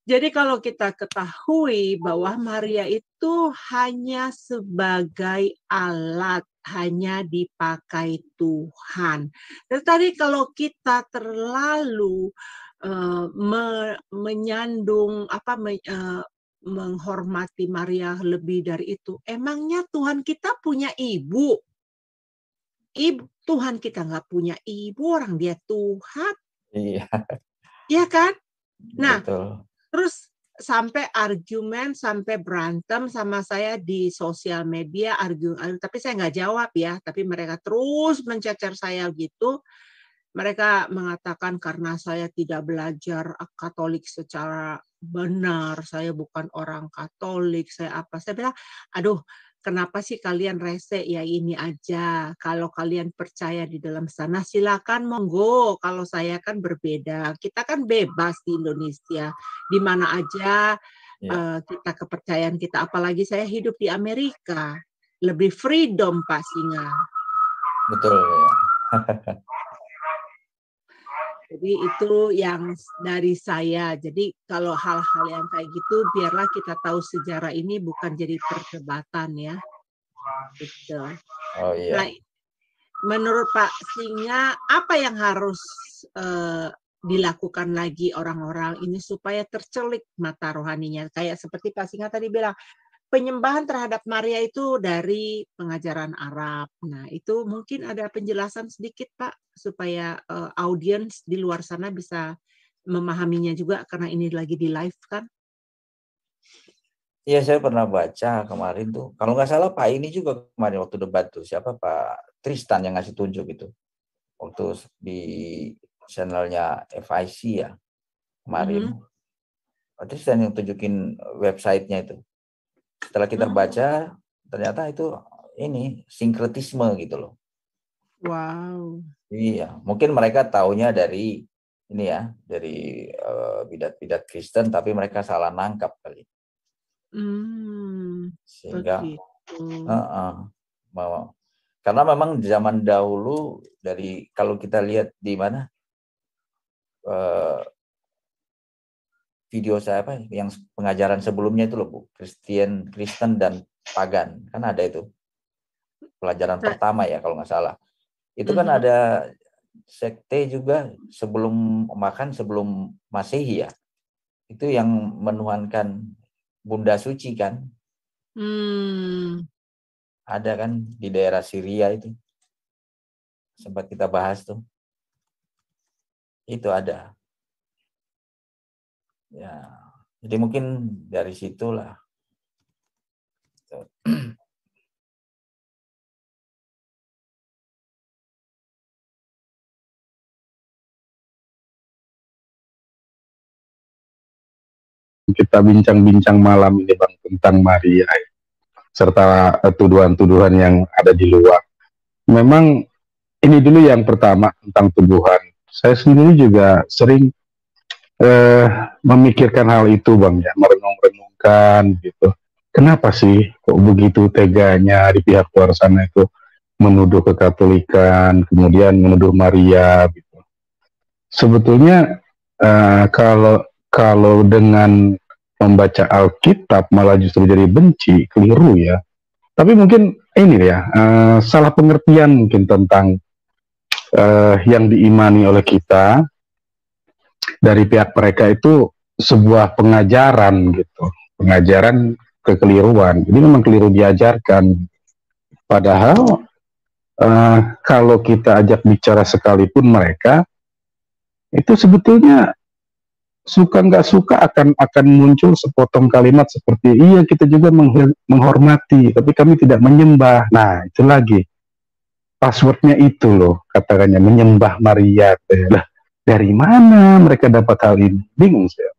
Jadi kalau kita ketahui bahwa Maria itu hanya sebagai alat, hanya dipakai Tuhan. Dan tadi kalau kita terlalu menyandung menghormati Maria lebih dari itu, emangnya Tuhan kita punya ibu? Tuhan kita nggak punya ibu, orang dia Tuhan. Iya. Iya kan? Nah, betul. Terus sampai argumen, sampai berantem sama saya di sosial media, tapi saya nggak jawab ya, tapi mereka terus mencecer saya gitu. Mereka mengatakan karena saya tidak belajar Katolik secara benar, saya bukan orang Katolik, saya bilang, aduh, kenapa sih kalian rese? Ya ini aja. Kalau kalian percaya di dalam sana, silakan monggo. Kalau saya kan berbeda. Kita kan bebas di Indonesia. Di mana aja kita kepercayaan kita. Apalagi saya hidup di Amerika. Lebih freedom Pak Singa. Betul ya. Jadi itu yang dari saya. Jadi kalau hal-hal yang kayak gitu, biarlah kita tahu sejarah ini bukan jadi perdebatan ya. Gitu. Oh iya. Nah, menurut Pak Singa, apa yang harus dilakukan lagi orang-orang ini supaya tercelik mata rohaninya? Kayak seperti Pak Singa tadi bilang, penyembahan terhadap Maria itu dari pengajaran Arab. Nah, itu mungkin ada penjelasan sedikit, Pak, supaya audiens di luar sana bisa memahaminya juga, karena ini lagi di live kan? Iya, saya pernah baca kemarin tuh. Kalau nggak salah Pak ini juga kemarin waktu debat tuh, siapa Pak Tristan yang ngasih tunjuk itu. Waktu di channelnya FIC ya, kemarin. Pak Tristan yang tunjukin websitenya itu. Setelah kita baca, ternyata itu ini sinkretisme gitu loh. Wow. Iya, mungkin mereka taunya dari ini ya, dari bidat-bidat Kristen, tapi mereka salah nangkap kali. Sehingga, karena memang zaman dahulu dari kalau kita lihat di mana video saya yang pengajaran sebelumnya itu loh Bu, Kristen dan pagan, kan ada itu pelajaran pertama ya kalau nggak salah. Itu kan ada sekte juga sebelum Masehi ya, itu yang menuhankan Bunda Suci kan. Ada kan di daerah Syria itu, sempat kita bahas tuh, itu ada. Ya, jadi mungkin dari situlah. Kita bincang-bincang malam ini Bang tentang Maria serta tuduhan-tuduhan yang ada di luar. Memang ini dulu yang pertama tentang tuduhan. Saya sendiri juga sering memikirkan hal itu Bang ya, merenung-renungkan gitu. Kenapa sih kok begitu teganya di pihak luar sana itu menuduh kekatolikan, kemudian menuduh Maria gitu. Sebetulnya kalau dengan membaca Alkitab malah justru jadi benci, keliru ya. Tapi mungkin ini ya, salah pengertian mungkin tentang yang diimani oleh kita dari pihak mereka itu sebuah pengajaran gitu, pengajaran kekeliruan. Jadi memang keliru diajarkan. Padahal kalau kita ajak bicara sekalipun mereka itu sebetulnya suka nggak suka akan muncul sepotong kalimat seperti iya kita juga menghormati tapi kami tidak menyembah. Nah itu lagi passwordnya itu loh, katakannya menyembah Maria. Lah dari mana mereka dapat hal ini? Bingung saya.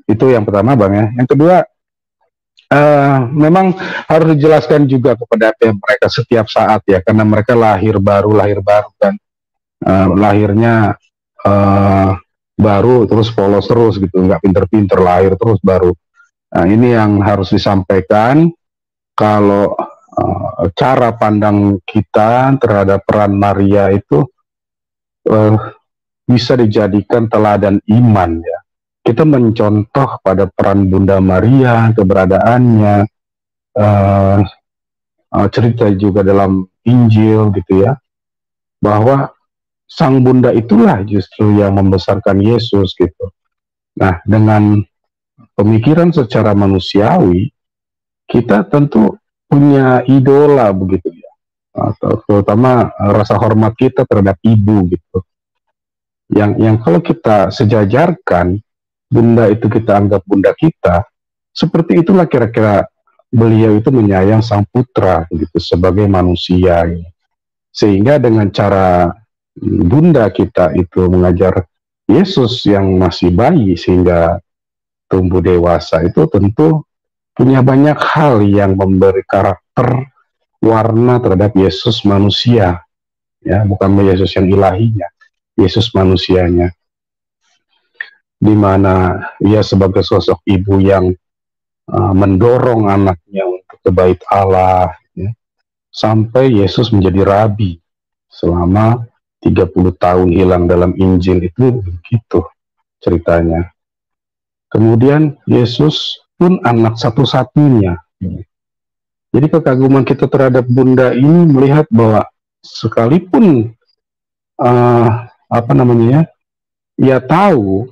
Itu yang pertama Bang ya. Yang kedua memang harus dijelaskan juga kepada mereka setiap saat ya, karena mereka lahir baru kan, lahirnya baru terus polos terus gitu, nggak pinter-pinter, lahir terus baru. Nah ini yang harus disampaikan kalau cara pandang kita terhadap peran Maria itu bisa dijadikan teladan iman ya. kita mencontoh pada peran Bunda Maria, keberadaannya, cerita juga dalam Injil gitu ya, bahwa Sang Bunda itulah justru yang membesarkan Yesus gitu. Nah, dengan pemikiran secara manusiawi, kita tentu punya idola begitu ya, atau terutama rasa hormat kita terhadap ibu gitu. Yang kalau kita sejajarkan, Bunda itu kita anggap bunda kita, seperti itulah kira-kira beliau itu menyayang Sang Putra gitu sebagai manusia. Sehingga dengan cara Bunda kita itu mengajar Yesus yang masih bayi sehingga tumbuh dewasa, itu tentu punya banyak hal yang memberi karakter warna terhadap Yesus manusia, ya, bukan Yesus yang ilahinya, Yesus manusianya, di mana ia sebagai sosok ibu yang mendorong anaknya untuk ke bait Allah, ya, sampai Yesus menjadi rabi selama 30 tahun hilang dalam Injil itu begitu ceritanya. Kemudian Yesus pun anak satu-satunya. Jadi kekaguman kita terhadap Bunda ini melihat bahwa sekalipun ia tahu,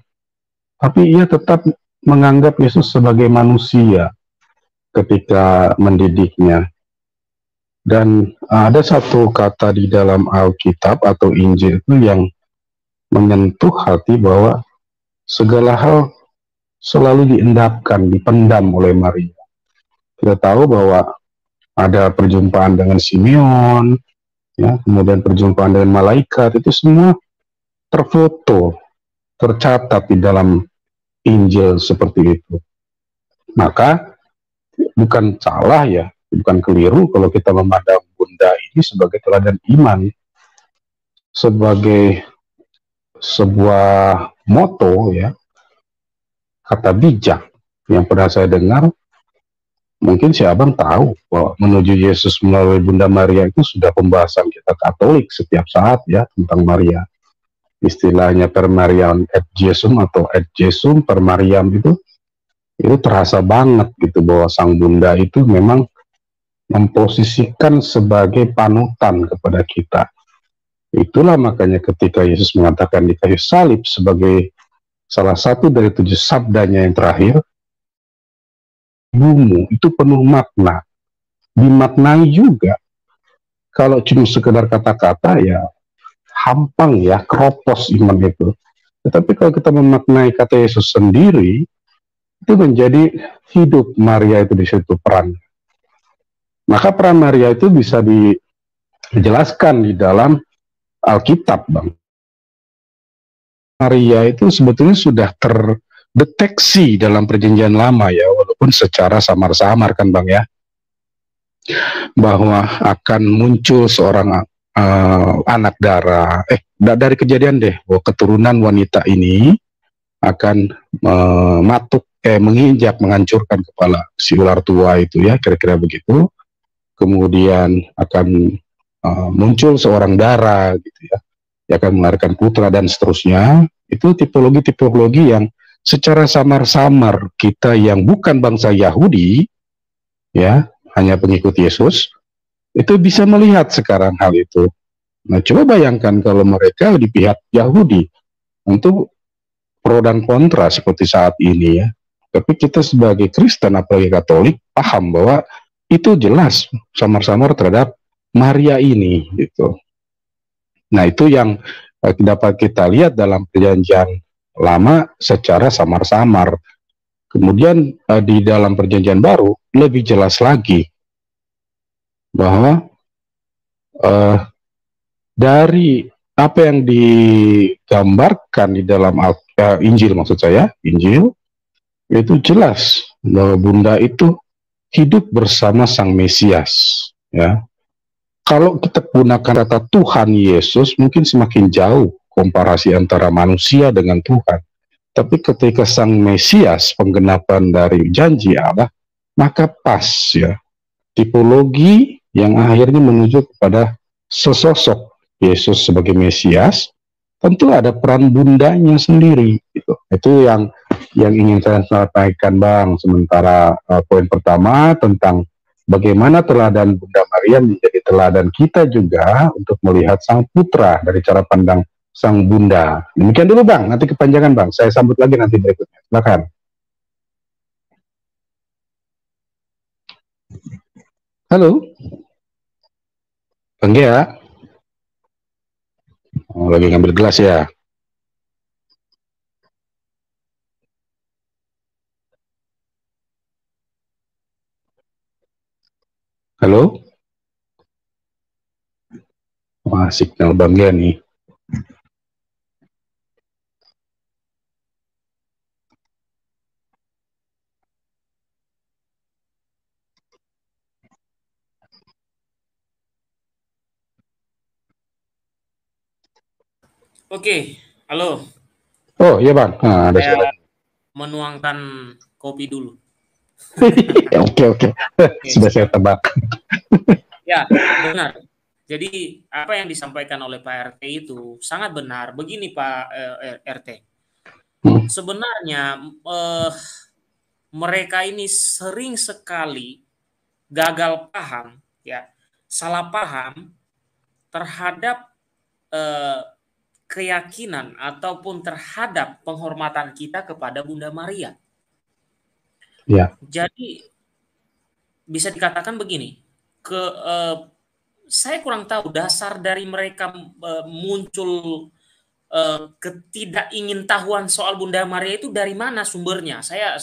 tapi ia tetap menganggap Yesus sebagai manusia ketika mendidiknya. Dan ada satu kata di dalam Alkitab atau Injil itu yang menyentuh hati, bahwa segala hal selalu diendapkan, dipendam oleh Maria. Kita tahu bahwa ada perjumpaan dengan Simeon, ya, kemudian perjumpaan dengan malaikat, itu semua terfoto, tercatat di dalam Injil seperti itu. Maka bukan salah ya, bukan keliru kalau kita memandang Bunda ini sebagai teladan iman, sebagai sebuah moto, ya, kata bijak yang pernah saya dengar. Mungkin si Abang tahu bahwa menuju Yesus melalui Bunda Maria itu sudah pembahasan kita Katolik setiap saat ya tentang Maria. Istilahnya per Mariam et Jesum atau et Jesum per Mariam itu terasa banget gitu, bahwa Sang Bunda itu memang memposisikan sebagai panutan kepada kita. Itulah makanya ketika Yesus mengatakan di kayu salib sebagai salah satu dari 7 sabdanya yang terakhir, ibumu itu penuh makna. Dimaknai juga, kalau cuma sekedar kata-kata ya hampang ya, keropos iman itu. Tetapi kalau kita memaknai kata Yesus sendiri, itu menjadi hidup Maria itu di situ peran. Maka peran Maria itu bisa dijelaskan di dalam Alkitab, Bang. Maria itu sebetulnya sudah terdeteksi dalam Perjanjian Lama ya, walaupun secara samar-samar kan Bang ya, bahwa akan muncul seorang anak darah, dari Kejadian deh, bahwa keturunan wanita ini akan menginjak, menghancurkan kepala si ular tua itu ya, kira-kira begitu. Kemudian akan muncul seorang darah gitu ya, yang akan melahirkan putra dan seterusnya. Itu tipologi-tipologi yang secara samar-samar kita yang bukan bangsa Yahudi ya, hanya pengikut Yesus, itu bisa melihat sekarang hal itu. Nah, coba bayangkan kalau mereka di pihak Yahudi, tentu pro dan kontra seperti saat ini ya. Tapi kita sebagai Kristen apalagi Katolik paham bahwa itu jelas samar-samar terhadap Maria ini gitu. Nah, itu yang dapat kita lihat dalam Perjanjian Lama secara samar-samar. Kemudian di dalam Perjanjian Baru lebih jelas lagi bahwa dari apa yang digambarkan di dalam Injil, maksud saya Injil, itu jelas bahwa Bunda itu hidup bersama Sang Mesias ya. Kalau kita gunakan kata Tuhan Yesus, mungkin semakin jauh komparasi antara manusia dengan Tuhan. Tapi ketika Sang Mesias, penggenapan dari janji Allah, maka pas ya, tipologi yang akhirnya menuju kepada sesosok Yesus sebagai Mesias, tentu ada peran bundanya sendiri gitu. Itu yang yang ingin saya sampaikan, Bang. Sementara poin pertama tentang bagaimana teladan Bunda Maria menjadi teladan kita juga untuk melihat Sang Putra dari cara pandang Sang Bunda. Demikian dulu, Bang. Nanti kepanjangan, Bang. Saya sambut lagi nanti berikutnya. Silakan. Halo, Bang Gea. Oh, lagi ngambil gelas ya. Halo. Wah, signal Bang Gea nih. Oke, halo. Oh iya, Bang. Nah, ada Saya suara. menuangkan kopi dulu. Oke. Sudah saya tebak. Ya, benar. Jadi apa yang disampaikan oleh Pak RT itu sangat benar. Begini Pak RT, sebenarnya mereka ini sering sekali gagal paham, ya, salah paham terhadap keyakinan ataupun terhadap penghormatan kita kepada Bunda Maria. Ya. Jadi bisa dikatakan begini, saya kurang tahu dasar dari mereka muncul ketidakingintahuan soal Bunda Maria itu dari mana sumbernya. Saya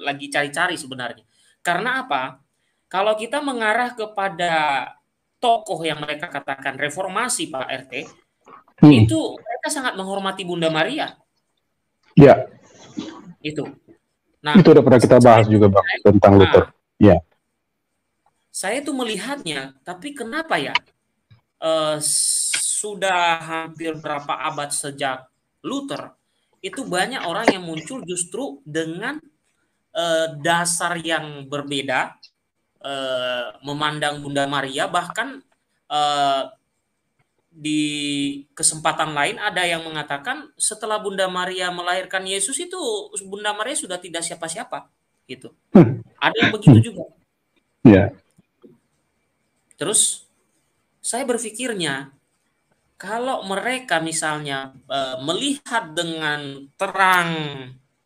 lagi cari-cari sebenarnya. Karena apa? Kalau kita mengarah kepada tokoh yang mereka katakan reformasi, Pak RT, itu mereka sangat menghormati Bunda Maria. Ya. Itu. Nah, itu udah pernah kita bahas juga, Bang, tentang Luther. Ya. Saya tuh melihatnya, tapi kenapa ya? Sudah hampir berapa abad sejak Luther, itu banyak orang yang muncul justru dengan dasar yang berbeda, memandang Bunda Maria, bahkan di kesempatan lain ada yang mengatakan setelah Bunda Maria melahirkan Yesus itu Bunda Maria sudah tidak siapa-siapa gitu. Ada yang begitu juga. Ya. Terus saya berpikirnya kalau mereka misalnya melihat dengan terang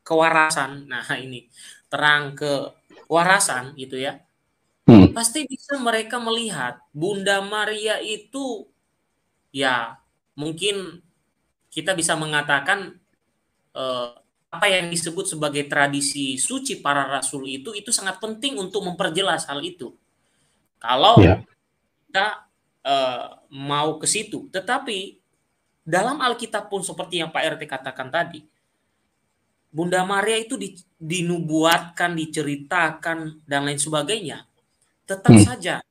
kewarasan, nah ini terang kewarasan gitu ya, pasti bisa mereka melihat Bunda Maria itu ya mungkin kita bisa mengatakan apa yang disebut sebagai tradisi suci para rasul itu sangat penting untuk memperjelas hal itu. Kalau kita mau ke situ, tetapi dalam Alkitab pun seperti yang Pak RT katakan tadi, Bunda Maria itu dinubuatkan, diceritakan dan lain sebagainya, tetap saja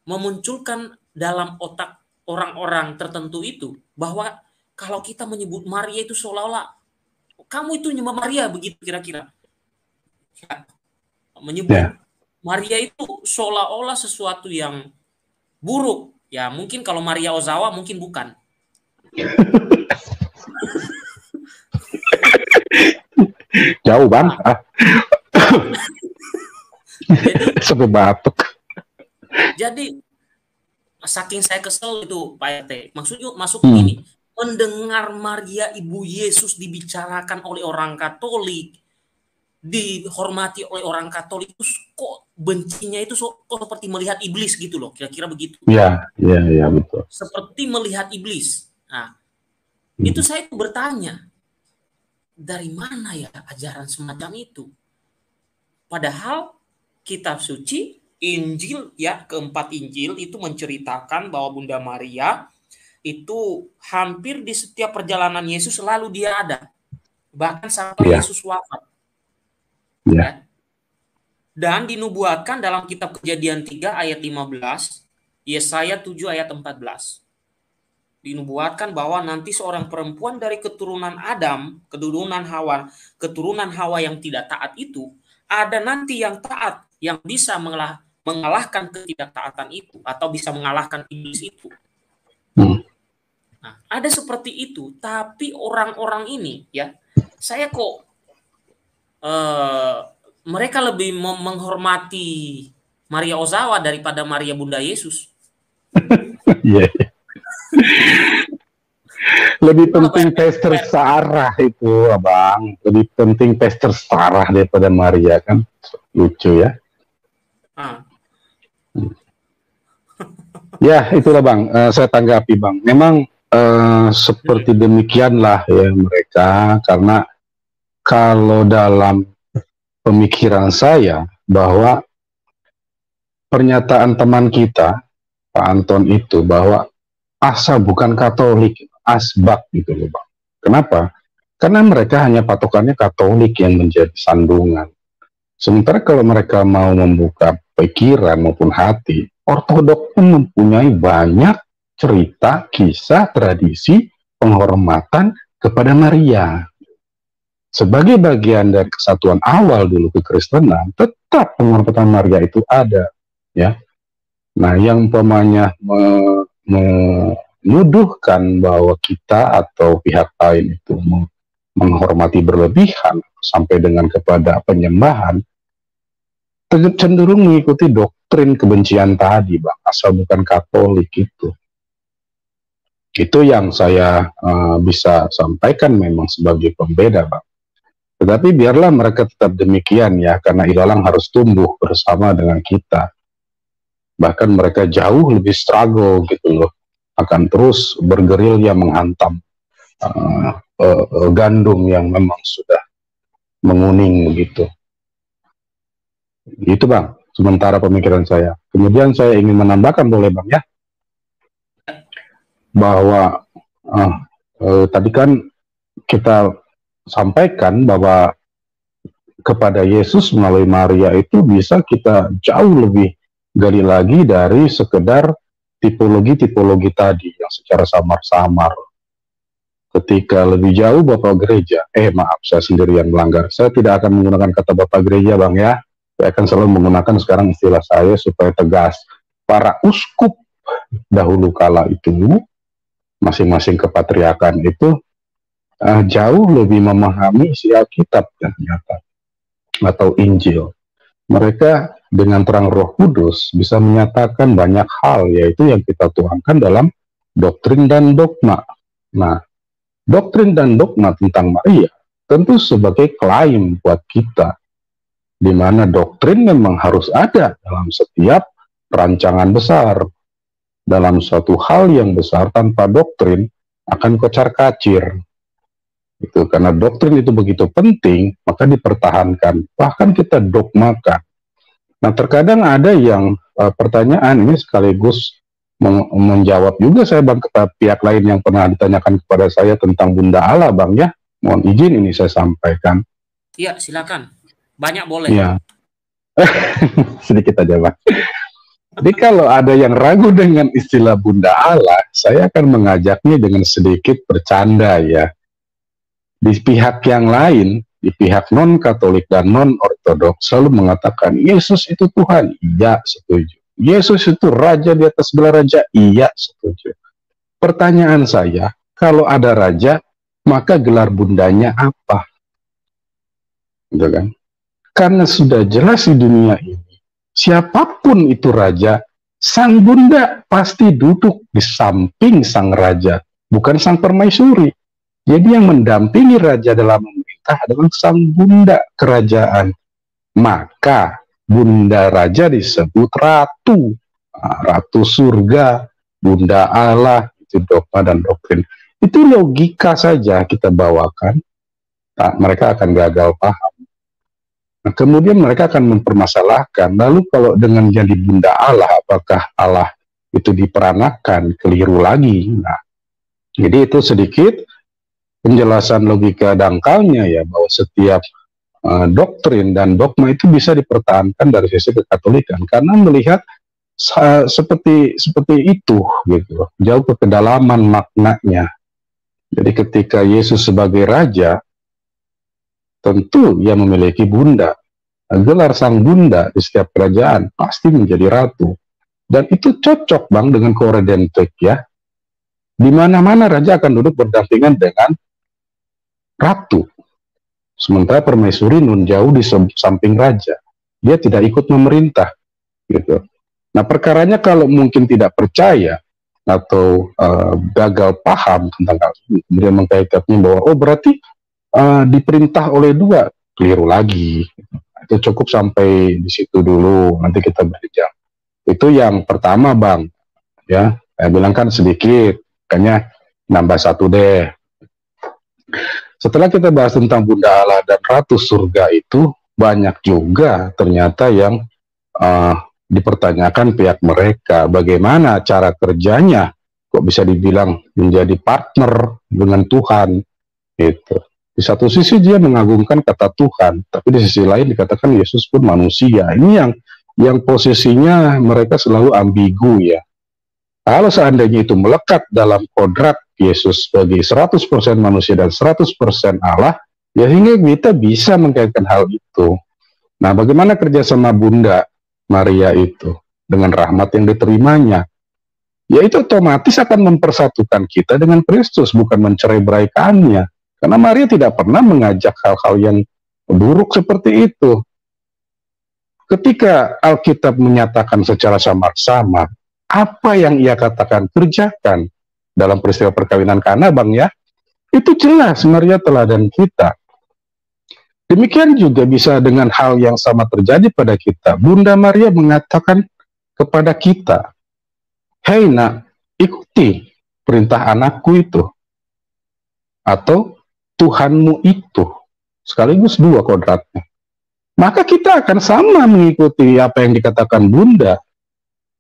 memunculkan dalam otak orang-orang tertentu itu bahwa kalau kita menyebut Maria itu seolah-olah kamu itu nyembah Maria, begitu kira-kira. Ya, menyebut Maria itu seolah-olah sesuatu yang buruk. Ya mungkin kalau Maria Ozawa mungkin bukan. Jauh, Bang. Jadi sampai batuk. Jadi saking saya kesel itu Pak RT. Maksud ini mendengar Maria Ibu Yesus dibicarakan oleh orang Katolik, dihormati oleh orang Katolik, itu kok bencinya itu kok seperti melihat iblis gitu loh, kira-kira begitu. Iya, betul. Seperti melihat iblis. Nah, itu saya bertanya, dari mana ya ajaran semacam itu? Padahal kitab suci Injil ya, keempat Injil itu menceritakan bahwa Bunda Maria itu hampir di setiap perjalanan Yesus selalu dia ada. Bahkan sampai Yesus wafat. Ya. Dan dinubuatkan dalam kitab Kejadian 3 ayat 15, Yesaya 7 ayat 14. Dinubuatkan bahwa nanti seorang perempuan dari keturunan Adam, keturunan Hawa yang tidak taat itu, ada nanti yang taat, yang bisa mengalahkan ketidaktaatan itu, atau bisa mengalahkan iblis itu. Nah, ada seperti itu, tapi orang-orang ini, ya, saya kok mereka lebih menghormati Maria Ozawa daripada Maria Bunda Yesus. Iya. Lebih penting Pastor Sarah itu, Abang. Lebih penting Pastor Sarah daripada Maria, kan? Lucu ya. Ya, itulah Bang. Saya tanggapi Bang. Memang seperti demikianlah ya mereka, karena kalau dalam pemikiran saya bahwa pernyataan teman kita Pak Anton itu bahwa asal bukan Katolik, asbak gitu loh Bang. Kenapa? Karena mereka hanya patokannya Katolik yang menjadi sandungan. Sementara kalau mereka mau membuka pikiran maupun hati, Ortodok pun mempunyai banyak cerita, kisah, tradisi, penghormatan kepada Maria. Sebagai bagian dari kesatuan awal dulu kekristenan, tetap penghormatan Maria itu ada, ya. Nah, yang umpamanya menuduhkan bahwa kita atau pihak lain itu menghormati berlebihan sampai dengan kepada penyembahan, cenderung mengikuti doktrin kebencian tadi, Bang, asal bukan Katolik itu. Itu yang saya bisa sampaikan memang sebagai pembeda, Bang. Tetapi biarlah mereka tetap demikian ya, karena ilalang harus tumbuh bersama dengan kita. Bahkan mereka jauh lebih struggle gitu loh, akan terus bergerilya menghantam gandum yang memang sudah menguning begitu. Itu Bang, sementara pemikiran saya. Kemudian saya ingin menambahkan, boleh Bang ya, bahwa tadi kan kita sampaikan bahwa kepada Yesus melalui Maria itu bisa kita jauh lebih gali lagi dari sekedar tipologi-tipologi tadi yang secara samar-samar. Ketika lebih jauh Bapak Gereja, maaf saya sendiri yang melanggar, saya tidak akan menggunakan kata Bapak Gereja Bang ya, saya akan selalu menggunakan sekarang istilah saya supaya tegas. Para uskup dahulu kala itu, masing-masing kepatriakan itu jauh lebih memahami isi Alkitab ternyata, atau Injil. Mereka dengan terang Roh Kudus bisa menyatakan banyak hal, yaitu yang kita tuangkan dalam doktrin dan dogma. Nah, doktrin dan dogma tentang Maria tentu sebagai klaim buat kita, di mana doktrin memang harus ada dalam setiap rancangan besar. Dalam suatu hal yang besar tanpa doktrin akan kocar-kacir. Itu karena doktrin itu begitu penting, maka dipertahankan, bahkan kita dogmakan. Nah, terkadang ada yang pertanyaan ini sekaligus menjawab juga saya Bang kepada pihak lain yang pernah ditanyakan kepada saya tentang Bunda Allah Bang ya. Mohon izin ini saya sampaikan. Iya, silakan. Banyak boleh. Ya. Sedikit aja Bang. Jadi kalau ada yang ragu dengan istilah Bunda Allah, saya akan mengajaknya dengan sedikit bercanda ya. Di pihak yang lain, di pihak non-Katolik dan non-Ortodoks selalu mengatakan, Yesus itu Tuhan, iya setuju. Yesus itu Raja di atas segala raja, iya setuju. Pertanyaan saya, kalau ada Raja, maka gelar bundanya apa? Gitu kan? Karena sudah jelas di dunia ini, siapapun itu Raja, sang Bunda pasti duduk di samping sang Raja, bukan sang permaisuri. Jadi yang mendampingi Raja dalam memerintah adalah sang Bunda kerajaan. Maka Bunda Raja disebut Ratu. Ratu surga, Bunda Allah, itu dogma dan doktrin. Itu logika saja kita bawakan. Nah, mereka akan gagal paham. Nah, kemudian mereka akan mempermasalahkan, lalu kalau dengan jadi Bunda Allah, apakah Allah itu diperanakan? Keliru lagi. Nah, jadi itu sedikit penjelasan logika dangkalnya ya, bahwa setiap doktrin dan dogma itu bisa dipertahankan dari sisi kekatolikan karena melihat seperti itu gitu, jauh ke kedalaman maknanya. Jadi ketika Yesus sebagai Raja, tentu ia memiliki Bunda. Gelar sang Bunda di setiap kerajaan pasti menjadi Ratu, dan itu cocok Bang dengan koredentik ya. Di mana-mana Raja akan duduk berdampingan dengan Ratu. Sementara permaisuri nun jauh di samping raja. Dia tidak ikut memerintah, gitu. Nah, perkaranya kalau mungkin tidak percaya atau gagal paham tentang hal ini, kemudian mengkaitkannya bahwa oh berarti diperintah oleh dua, keliru lagi. Itu cukup sampai di situ dulu, nanti kita berbicara. Itu yang pertama, Bang. Ya, saya bilang kan sedikit, kayaknya nambah satu deh. Setelah kita bahas tentang Bunda Allah dan Ratu Surga itu, banyak juga ternyata yang dipertanyakan pihak mereka, bagaimana cara kerjanya, kok bisa dibilang menjadi partner dengan Tuhan, gitu. Di satu sisi dia mengagungkan kata Tuhan, tapi di sisi lain dikatakan Yesus pun manusia. Ini yang posisinya mereka selalu ambigu ya. Kalau seandainya itu melekat dalam kodrat Yesus sebagai 100% manusia dan 100% Allah, ya hingga kita bisa mengkaitkan hal itu. Nah, bagaimana kerjasama Bunda Maria itu dengan rahmat yang diterimanya? Ya itu otomatis akan mempersatukan kita dengan Kristus, bukan mencerai-beraikannya. Karena Maria tidak pernah mengajak hal-hal yang buruk seperti itu. Ketika Alkitab menyatakan secara samar-samar, apa yang ia katakan kerjakan dalam peristiwa perkawinan Kana, Bang ya, itu jelas Maria teladan kita. Demikian juga bisa dengan hal yang sama terjadi pada kita. Bunda Maria mengatakan kepada kita, hei nak, ikuti perintah anakku itu, atau Tuhanmu itu, sekaligus dua kodratnya. Maka kita akan sama mengikuti apa yang dikatakan Bunda,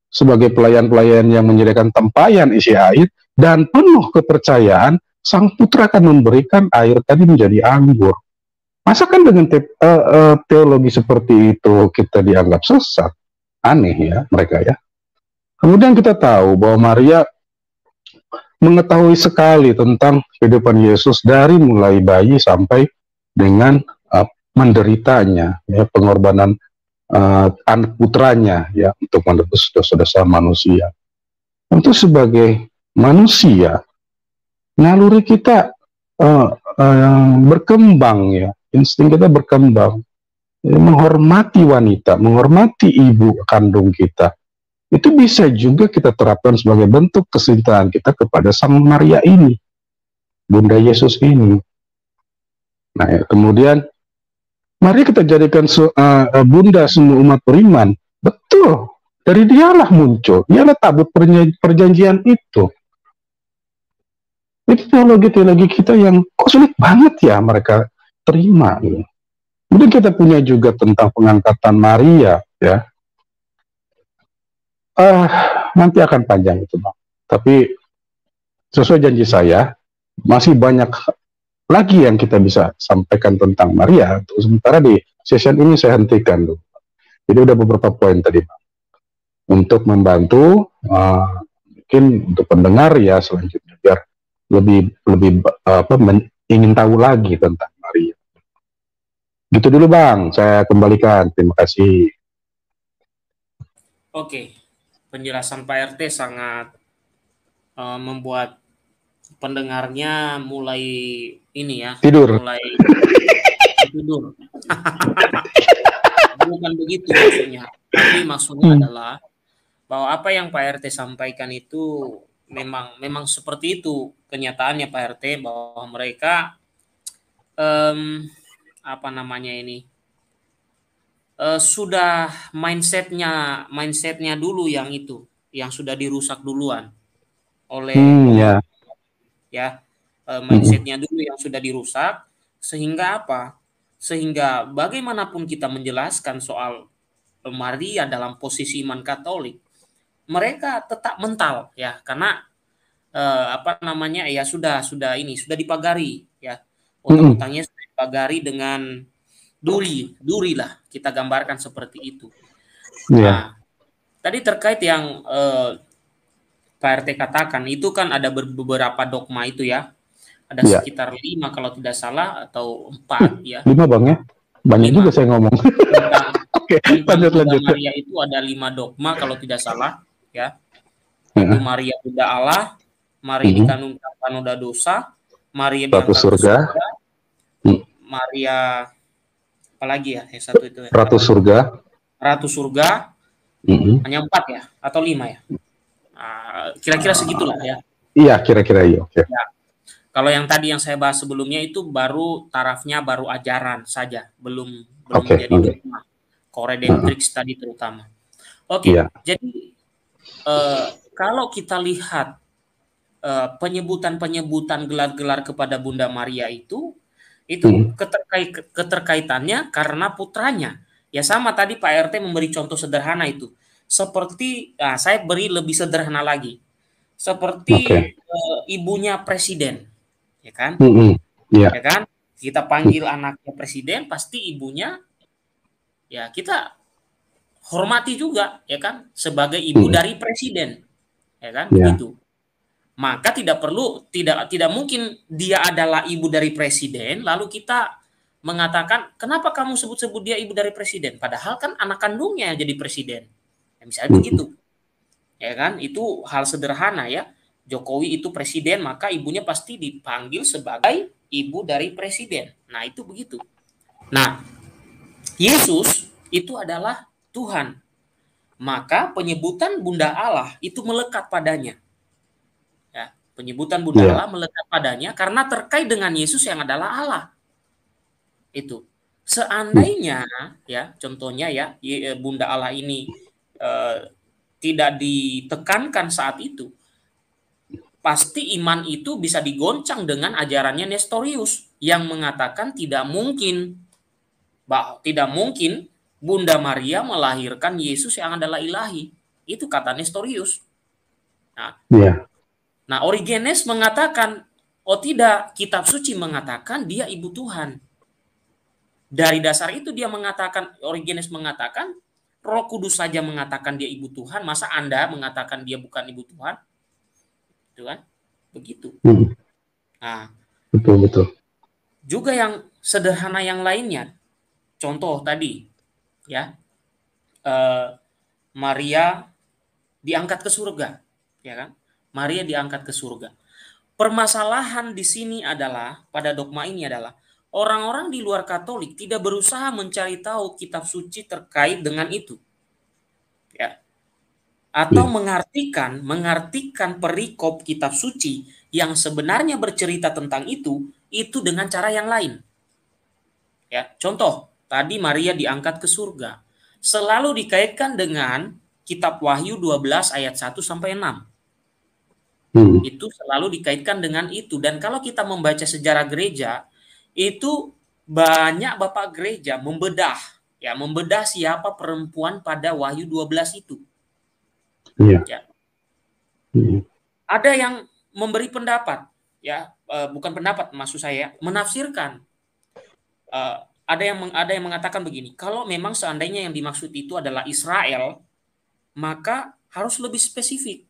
sebagai pelayan-pelayan yang menyediakan tempayan isi air, dan penuh kepercayaan, Sang Putra akan memberikan air tadi menjadi anggur. Masa kan dengan teologi seperti itu kita dianggap sesat? Aneh ya mereka ya. Kemudian kita tahu bahwa Maria mengetahui sekali tentang kehidupan Yesus dari mulai bayi sampai dengan menderitanya, ya, pengorbanan anak putranya ya untuk menebus dosa-dosa manusia. Untuk sebagai manusia, naluri kita berkembang ya, insting kita berkembang, ya, menghormati wanita, menghormati ibu kandung kita. Itu bisa juga kita terapkan sebagai bentuk kecintaan kita kepada Sang Maria ini, Bunda Yesus ini. Nah, ya, kemudian mari kita jadikan Bunda semua umat beriman. Betul, dari dialah muncul, dialah tabut perjanjian itu. Itu teologi-teologi kita yang kok sulit banget ya mereka terima. Ya. Kemudian kita punya juga tentang pengangkatan Maria, ya. Nanti akan panjang itu, Bang. Tapi sesuai janji saya, masih banyak lagi yang kita bisa sampaikan tentang Maria. Untuk sementara di session ini saya hentikan dulu. Jadi udah beberapa poin tadi, Bang. Untuk membantu mungkin untuk pendengar ya selanjutnya biar lebih ingin tahu lagi tentang Maria. Gitu dulu, Bang. Saya kembalikan. Terima kasih. Oke. Penjelasan Pak RT sangat membuat pendengarnya mulai ini ya, mulai tidur. Bukan begitu maksudnya, tapi maksudnya adalah bahwa apa yang Pak RT sampaikan itu memang seperti itu kenyataannya Pak RT, bahwa mereka sudah mindsetnya dulu yang sudah dirusak duluan oleh mindsetnya dulu yang sudah dirusak, sehingga apa? Sehingga bagaimanapun kita menjelaskan soal Maria dalam posisi iman Katolik, mereka tetap mental ya, karena sudah dipagari ya, utang-utangnya sudah dipagari dengan duri lah, kita gambarkan seperti itu. Nah, tadi terkait yang Pak RT katakan itu kan ada beberapa dogma itu ya, ada sekitar 5 kalau tidak salah atau 4 ya. 5 Bang ya, banyak 5. Juga saya ngomong. Lanjut. Maria itu ada 5 dogma kalau tidak salah ya. Itu Maria Bunda Allah, Maria dikandung tanpa noda dosa, Maria diangkat ke surga, Maria, apalagi ya, yang satu itu ya. Ratu Surga. Ratu Surga, hanya 4 ya, atau 5 ya. Kira-kira segitulah ya. Iya, kira-kira iya. Okay. Ya. Kalau yang tadi yang saya bahas sebelumnya itu baru tarafnya baru ajaran saja, belum menjadi dogma. Coredentrix tadi terutama. Oke, jadi kalau kita lihat penyebutan gelar-gelar kepada Bunda Maria itu keterkaitannya karena putranya. Ya sama tadi Pak RT memberi contoh sederhana itu. Seperti saya beri lebih sederhana lagi. Seperti ibunya presiden, ya kan? Ya kan? Kita panggil anaknya presiden, pasti ibunya ya kita hormati juga, ya kan? Sebagai ibu dari presiden. Ya kan? Begitu. Maka tidak mungkin dia adalah ibu dari presiden lalu kita mengatakan kenapa kamu sebut-sebut dia ibu dari presiden padahal kan anak kandungnya yang jadi presiden. Ya, misalnya begitu. Ya kan? Itu hal sederhana ya. Jokowi itu presiden maka ibunya pasti dipanggil sebagai ibu dari presiden. Nah, itu begitu. Nah, Yesus itu adalah Tuhan. Maka penyebutan Bunda Allah itu melekat padanya. Penyebutan Bunda Allah melekat padanya karena terkait dengan Yesus yang adalah Allah. Itu. Seandainya ya, contohnya ya, Bunda Allah ini tidak ditekankan saat itu, pasti iman itu bisa digoncang dengan ajarannya Nestorius yang mengatakan tidak mungkin Bunda Maria melahirkan Yesus yang adalah ilahi. Itu kata Nestorius. Nah, Origenes mengatakan, oh tidak, kitab suci mengatakan dia ibu Tuhan. Dari dasar itu dia mengatakan, Origenes mengatakan, Roh Kudus saja mengatakan dia ibu Tuhan, masa Anda mengatakan dia bukan ibu Tuhan? Itu kan? Begitu. Nah, betul. Juga yang sederhana yang lainnya, contoh tadi, ya, Maria diangkat ke surga, ya kan? Maria diangkat ke surga. Permasalahan di sini adalah, pada dogma ini adalah, orang-orang di luar Katolik tidak berusaha mencari tahu kitab suci terkait dengan itu. Ya. Atau mengartikan perikop kitab suci yang sebenarnya bercerita tentang itu dengan cara yang lain. Ya, contoh, tadi Maria diangkat ke surga. Selalu dikaitkan dengan kitab Wahyu 12 ayat 1 sampai 6. Itu selalu dikaitkan dengan itu. Dan kalau kita membaca sejarah gereja, itu banyak bapak gereja membedah siapa perempuan pada Wahyu 12 itu. Ya. Ada yang memberi pendapat, ya, bukan pendapat maksud saya, menafsirkan. Ada yang mengatakan begini, kalau memang seandainya yang dimaksud itu adalah Israel, maka harus lebih spesifik.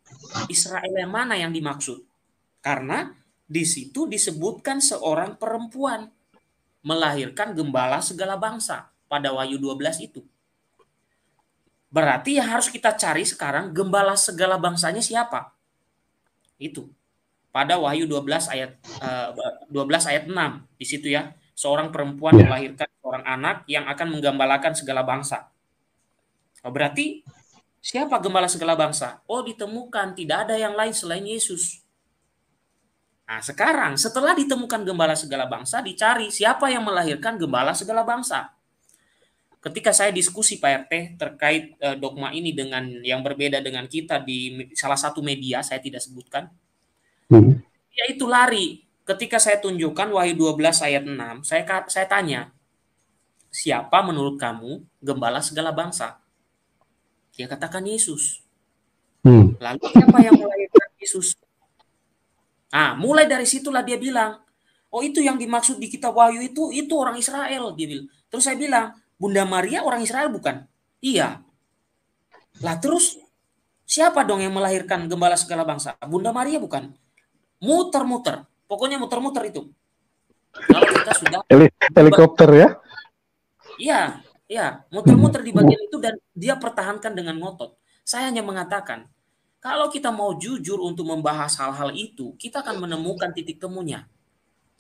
Israel yang mana yang dimaksud? Karena di situ disebutkan seorang perempuan melahirkan gembala segala bangsa pada Wahyu 12 itu. Berarti yang harus kita cari sekarang gembala segala bangsanya siapa? Itu. Pada Wahyu 12 ayat 6 di situ ya. Seorang perempuan melahirkan seorang anak yang akan menggembalakan segala bangsa. Berarti siapa gembala segala bangsa? Oh, ditemukan tidak ada yang lain selain Yesus. Nah, sekarang setelah ditemukan gembala segala bangsa, dicari siapa yang melahirkan gembala segala bangsa. Ketika saya diskusi Pak RT terkait dogma ini dengan yang berbeda dengan kita di salah satu media, saya tidak sebutkan, yaitu lari. Ketika saya tunjukkan Wahyu 12 ayat 6, saya tanya, siapa menurut kamu gembala segala bangsa? Dia katakan Yesus. Lalu siapa yang melahirkan Yesus? Nah, mulai dari situlah dia bilang, oh itu yang dimaksud di kitab Wahyu itu orang Israel. Dia bilang. Terus saya bilang, Bunda Maria orang Israel bukan? Iya. Lah terus siapa dong yang melahirkan gembala segala bangsa? Bunda Maria bukan? Muter-muter. Pokoknya muter-muter itu. Kalau kita sudah helikopter ya? Iya, muter-muter di bagian itu dan dia pertahankan dengan ngotot. Saya hanya mengatakan, kalau kita mau jujur untuk membahas hal-hal itu, kita akan menemukan titik temunya.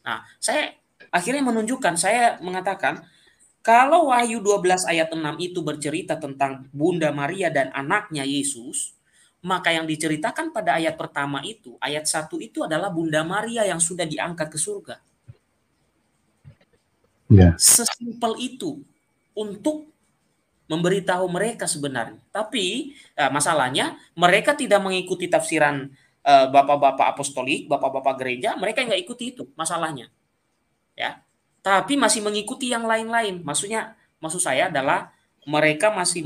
Nah, saya akhirnya menunjukkan, saya mengatakan, kalau Wahyu 12 ayat 6 itu bercerita tentang Bunda Maria dan anaknya Yesus, maka yang diceritakan pada ayat pertama itu, ayat 1 itu adalah Bunda Maria yang sudah diangkat ke surga. Ya. Sesimpel itu untuk memberitahu mereka sebenarnya. Tapi masalahnya mereka tidak mengikuti tafsiran bapak-bapak apostolik, bapak-bapak gereja, mereka nggak ikuti itu masalahnya. Ya. Tapi masih mengikuti yang lain-lain. Maksud saya adalah mereka masih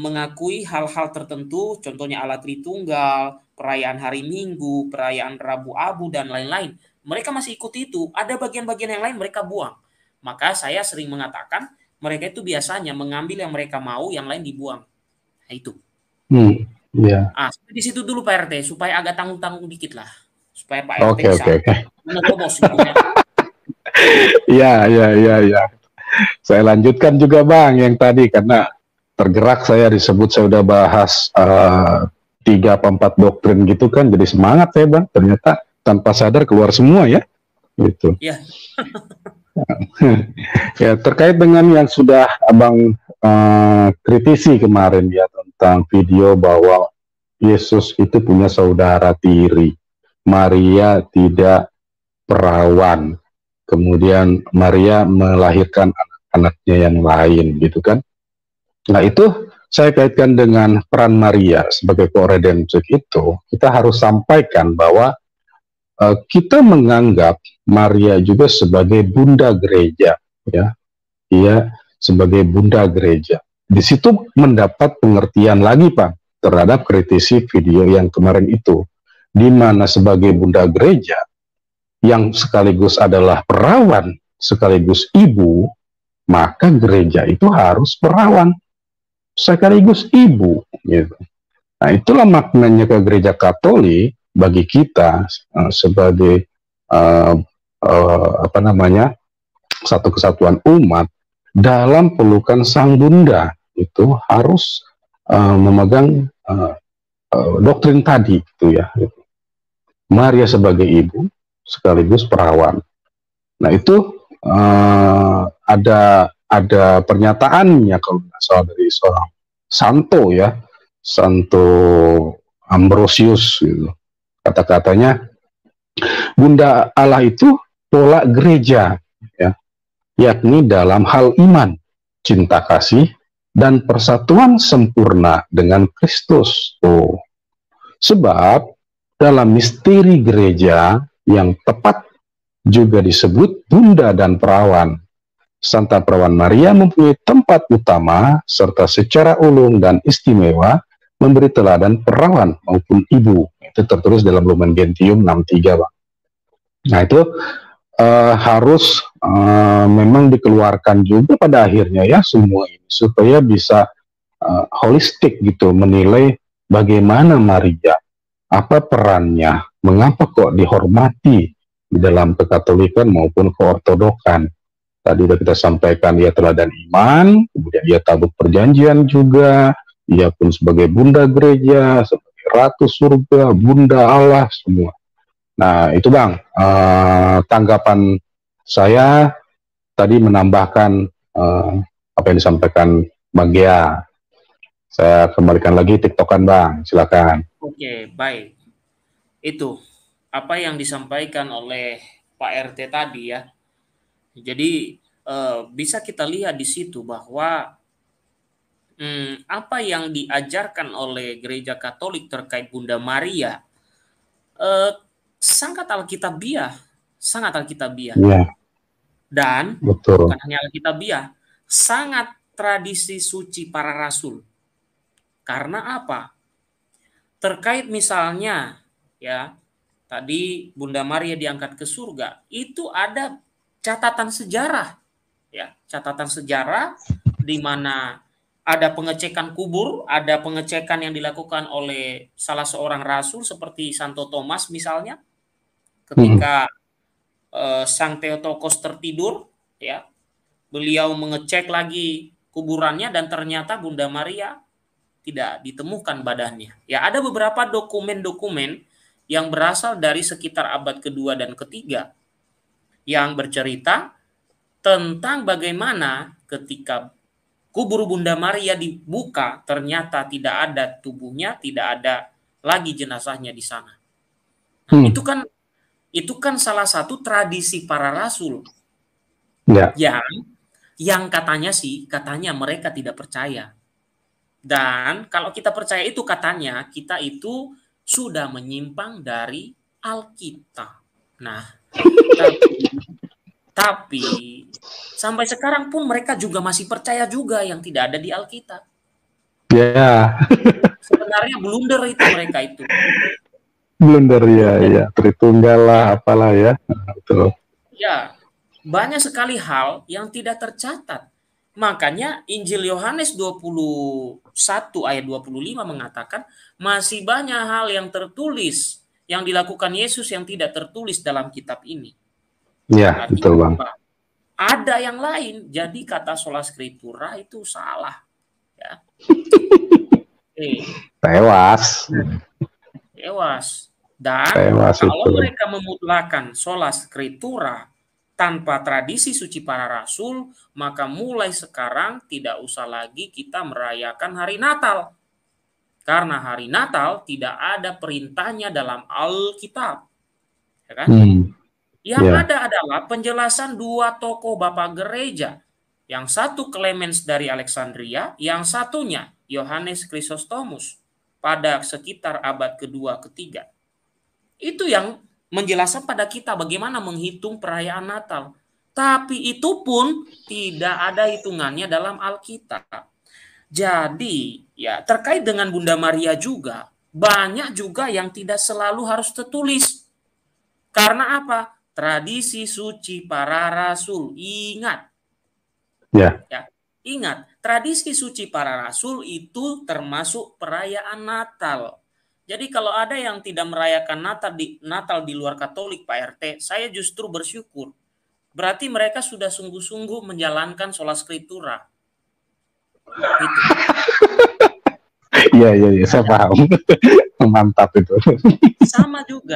mengakui hal-hal tertentu, contohnya Allah Tritunggal, perayaan hari Minggu, perayaan Rabu Abu, dan lain-lain. Mereka masih ikuti itu. Ada bagian-bagian yang lain mereka buang. Maka saya sering mengatakan, mereka itu biasanya mengambil yang mereka mau, yang lain dibuang. Nah, itu. Ya. Di situ dulu Pak RT, supaya agak tanggung-tanggung dikit lah. Supaya Pak RT bisa menerobos. Ya. Saya lanjutkan juga Bang yang tadi, karena tergerak saya disebut saya udah bahas 3-4 doktrin gitu kan, jadi semangat saya Bang. Ternyata tanpa sadar keluar semua ya. Gitu. Ya. Ya, terkait dengan yang sudah Abang kritisi kemarin ya tentang video bahwa Yesus itu punya saudara tiri, Maria tidak perawan, kemudian Maria melahirkan anak-anaknya yang lain gitu kan. Nah itu saya kaitkan dengan peran Maria sebagai co-redemptrix itu, kita harus sampaikan bahwa kita menganggap Maria juga sebagai bunda gereja, ya, dia sebagai bunda gereja. Di situ mendapat pengertian lagi Pak terhadap kritisi video yang kemarin itu, di mana sebagai bunda gereja yang sekaligus adalah perawan sekaligus ibu, maka gereja itu harus perawan sekaligus ibu. Gitu. Nah itulah maknanya ke gereja Katolik bagi kita sebagai satu kesatuan umat dalam pelukan Sang Bunda itu harus memegang doktrin tadi gitu ya. Maria sebagai ibu sekaligus perawan. Nah itu ada pernyataannya kalau tidak salah dari seorang santo ya, Santo Ambrosius gitu. Kata-katanya, Bunda Allah itu pola gereja, ya, yakni dalam hal iman, cinta kasih, dan persatuan sempurna dengan Kristus. Sebab dalam misteri gereja yang tepat juga disebut Bunda dan Perawan, Santa Perawan Maria mempunyai tempat utama serta secara ulung dan istimewa memberi teladan perawan maupun ibu. Itu tertulis dalam Lumen Gentium 63, Bang. Nah itu harus memang dikeluarkan juga pada akhirnya ya semua ini supaya bisa holistik gitu menilai bagaimana Maria, apa perannya, mengapa kok dihormati di dalam kekatolikan maupun keortodokan. Tadi sudah kita sampaikan ia teladan iman, kemudian ia tabut perjanjian juga, ia pun sebagai bunda gereja, sebagai ratu surga, bunda Allah, semua. Nah itu Bang, tanggapan saya tadi menambahkan apa yang disampaikan Bang Gia. Saya kembalikan lagi tiktokan Bang, silakan. Oke, baik. Itu apa yang disampaikan oleh Pak RT tadi ya. Jadi bisa kita lihat di situ bahwa apa yang diajarkan oleh gereja Katolik terkait Bunda Maria sangat alkitabiah, Ya, dan betul. bukan hanya alkitabiah, sangat tradisi suci para rasul. Karena apa? Terkait misalnya ya tadi Bunda Maria diangkat ke surga, itu ada catatan sejarah ya, catatan sejarah di mana ada pengecekan kubur, ada pengecekan yang dilakukan oleh salah seorang rasul seperti Santo Thomas misalnya, ketika Sang Theotokos tertidur ya, beliau mengecek lagi kuburannya dan ternyata Bunda Maria tidak ditemukan badannya. Ya, ada beberapa dokumen-dokumen yang berasal dari sekitar abad kedua dan ketiga yang bercerita tentang bagaimana ketika kubur Bunda Maria dibuka, ternyata tidak ada tubuhnya, tidak ada lagi jenazahnya di sana. Nah, itu kan salah satu tradisi para rasul. Ya. Yang katanya mereka tidak percaya. Dan kalau kita percaya itu, katanya kita itu sudah menyimpang dari Alkitab. Nah, tapi sampai sekarang pun mereka juga masih percaya juga yang tidak ada di Alkitab. Ya. Sebenarnya blunder itu mereka itu. Blunder ya, Tritunggal lah, apalah ya. Betul. Ya, banyak sekali hal yang tidak tercatat. Makanya Injil Yohanes 21 ayat 25 mengatakan masih banyak hal yang tertulis yang dilakukan Yesus yang tidak tertulis dalam kitab ini. Ya, artinya betul Bang. Ada yang lain, jadi kata sola scriptura itu salah. Ya. Tewas. Dan kalau mereka memutlakan sola scriptura tanpa tradisi suci para rasul, maka mulai sekarang tidak usah lagi kita merayakan hari Natal. Karena hari Natal tidak ada perintahnya dalam Alkitab. Ya kan? Yang ada adalah penjelasan dua tokoh bapak gereja. Yang satu Clemens dari Alexandria, yang satunya Yohanes Chrysostomus pada sekitar abad kedua ketiga. Itu yang menjelaskan pada kita bagaimana menghitung perayaan Natal. Tapi itu pun tidak ada hitungannya dalam Alkitab. Jadi, ya terkait dengan Bunda Maria juga, banyak juga yang tidak selalu harus tertulis. Karena apa? Tradisi suci para rasul. Ingat. Ya, ingat, tradisi suci para rasul itu termasuk perayaan Natal. Jadi kalau ada yang tidak merayakan Natal di luar Katolik, Pak RT, saya justru bersyukur. Berarti mereka sudah sungguh-sungguh menjalankan sola scriptura. Gitu. Iya, saya paham. Mantap itu. Sama juga.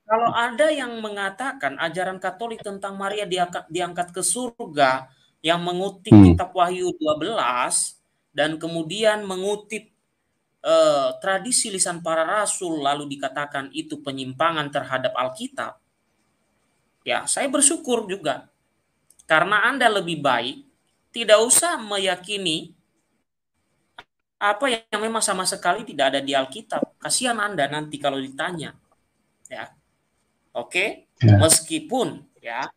Kalau ada yang mengatakan ajaran Katolik tentang Maria diangkat ke surga, yang mengutip kitab Wahyu 12, dan kemudian mengutip tradisi lisan para rasul lalu dikatakan itu penyimpangan terhadap Alkitab, ya saya bersyukur juga karena Anda lebih baik tidak usah meyakini apa yang memang sama sekali tidak ada di Alkitab. Kasihan Anda nanti kalau ditanya, ya. Oke? Meskipun ya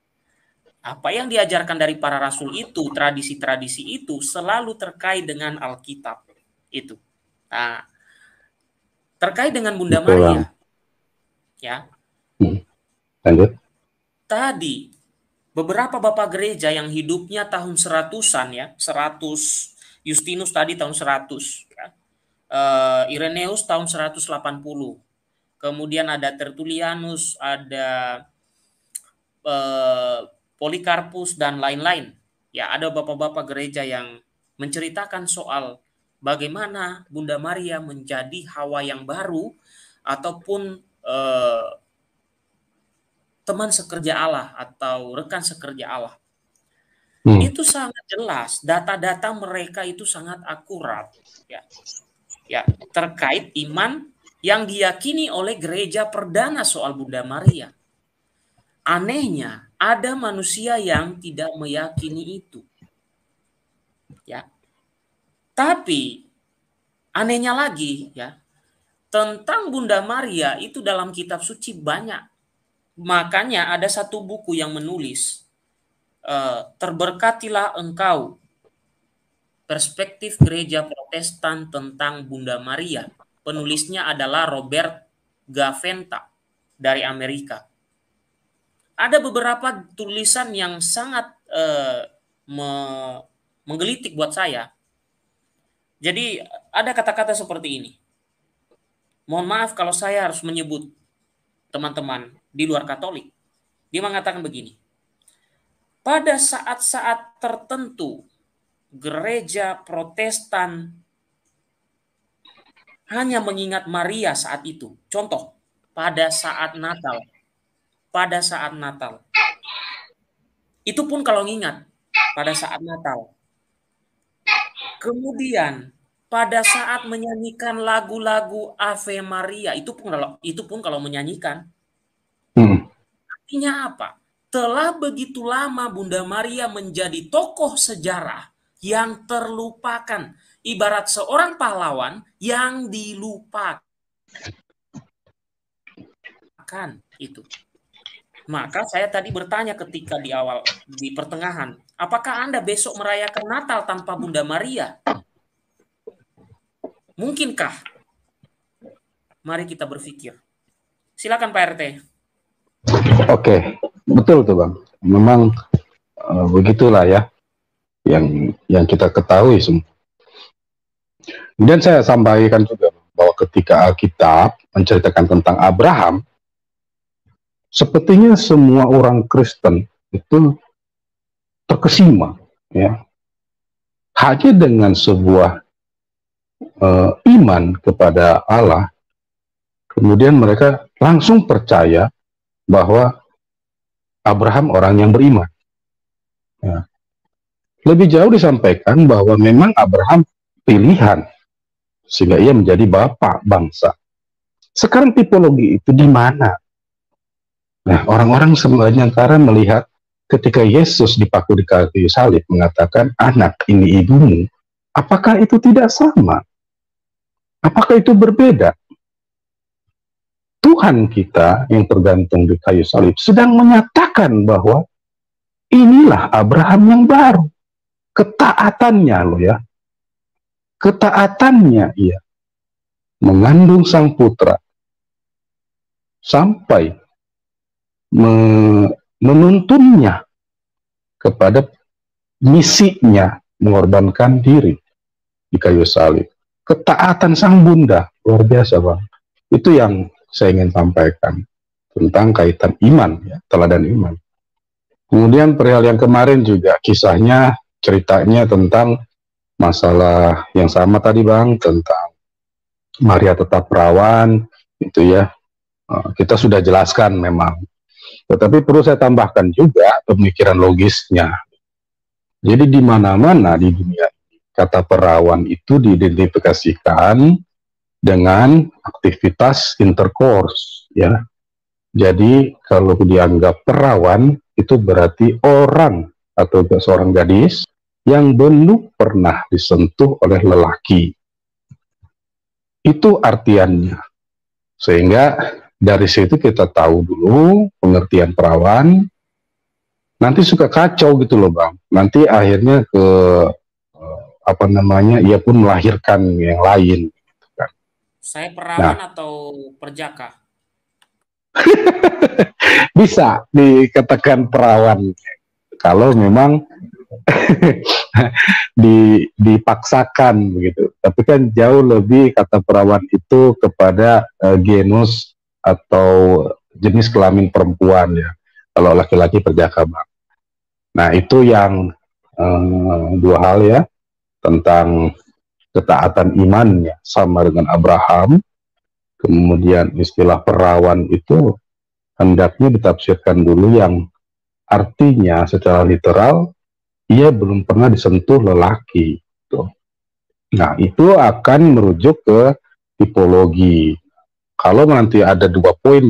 apa yang diajarkan dari para rasul itu, tradisi-tradisi itu selalu terkait dengan Alkitab itu. Nah, terkait dengan Bunda Maria, ya. Lanjut. Tadi beberapa bapak gereja yang hidupnya tahun 100-an ya, 100, Justinus tadi tahun 100, ya. Irenaeus tahun 180. Kemudian ada Tertullianus, ada Polikarpus dan lain-lain. Ya, ada bapak-bapak gereja yang menceritakan soal bagaimana Bunda Maria menjadi Hawa yang baru ataupun teman sekerja Allah atau rekan sekerja Allah. Itu sangat jelas, data-data mereka itu sangat akurat, ya. Ya, terkait iman yang diyakini oleh gereja perdana soal Bunda Maria. Anehnya, ada manusia yang tidak meyakini itu. Ya. Tapi anehnya lagi, ya, tentang Bunda Maria itu dalam kitab suci banyak. Makanya ada satu buku yang menulis Terberkatilah Engkau, Perspektif Gereja Protestan tentang Bunda Maria. Penulisnya adalah Robert Gaventa dari Amerika. Ada beberapa tulisan yang sangat menggelitik buat saya. Jadi ada kata-kata seperti ini. Mohon maaf kalau saya harus menyebut teman-teman di luar Katolik. Dia mengatakan begini. Pada saat-saat tertentu, gereja Protestan hanya mengingat Maria saat itu. Contoh, pada saat Natal. Itu pun kalau ngingat pada saat Natal. Kemudian pada saat menyanyikan lagu-lagu Ave Maria, itu pun kalau menyanyikan. Artinya apa? Telah begitu lama Bunda Maria menjadi tokoh sejarah yang terlupakan. Ibarat seorang pahlawan yang dilupakan. Itu. Maka saya tadi bertanya ketika di awal, di pertengahan, apakah Anda besok merayakan Natal tanpa Bunda Maria? Mungkinkah? Mari kita berpikir. Silakan Pak RT. Oke, betul tuh Bang. Memang begitulah ya yang kita ketahui semua. Kemudian saya sampaikan juga bahwa ketika Alkitab menceritakan tentang Abraham, sepertinya semua orang Kristen itu terkesima, ya, hanya dengan sebuah iman kepada Allah, kemudian mereka langsung percaya bahwa Abraham orang yang beriman. Ya. Lebih jauh disampaikan bahwa memang Abraham pilihan, sehingga ia menjadi bapak bangsa. Sekarang tipologi itu di mana? Nah, orang-orang sementara melihat ketika Yesus dipaku di kayu salib mengatakan, anak ini ibumu, apakah itu tidak sama? Apakah itu berbeda? Tuhan kita yang tergantung di kayu salib sedang menyatakan bahwa inilah Abraham yang baru. Ketaatannya loh ya. Ketaatannya ia mengandung sang putra sampai menuntunnya kepada misinya mengorbankan diri di kayu salib. Ketaatan sang bunda luar biasa Bang. Itu yang saya ingin sampaikan tentang kaitan iman ya, teladan iman. Kemudian perihal yang kemarin juga kisahnya, ceritanya tentang masalah yang sama tadi Bang, tentang Maria tetap perawan itu ya. Kita sudah jelaskan memang. Tetapi perlu saya tambahkan juga pemikiran logisnya. Jadi di mana-mana di dunia kata perawan itu diidentifikasikan dengan aktivitas intercourse ya. Jadi kalau dianggap perawan itu berarti orang atau seorang gadis yang belum pernah disentuh oleh lelaki. Itu artiannya. Sehingga dari situ kita tahu dulu pengertian perawan. Nanti suka kacau gitu loh Bang. Nanti akhirnya ke ia pun melahirkan yang lain. Saya perawan atau perjaka? Bisa dikatakan perawan kalau memang dipaksakan begitu. Tapi kan jauh lebih kata perawan itu kepada genus atau jenis kelamin perempuan ya. Kalau laki-laki perjaka Bang. Nah itu yang dua hal ya, tentang ketaatan imannya sama dengan Abraham. Kemudian istilah perawan itu hendaknya ditafsirkan dulu yang artinya secara literal ia belum pernah disentuh lelaki. Nah itu akan merujuk ke tipologi. Kalau nanti ada dua poin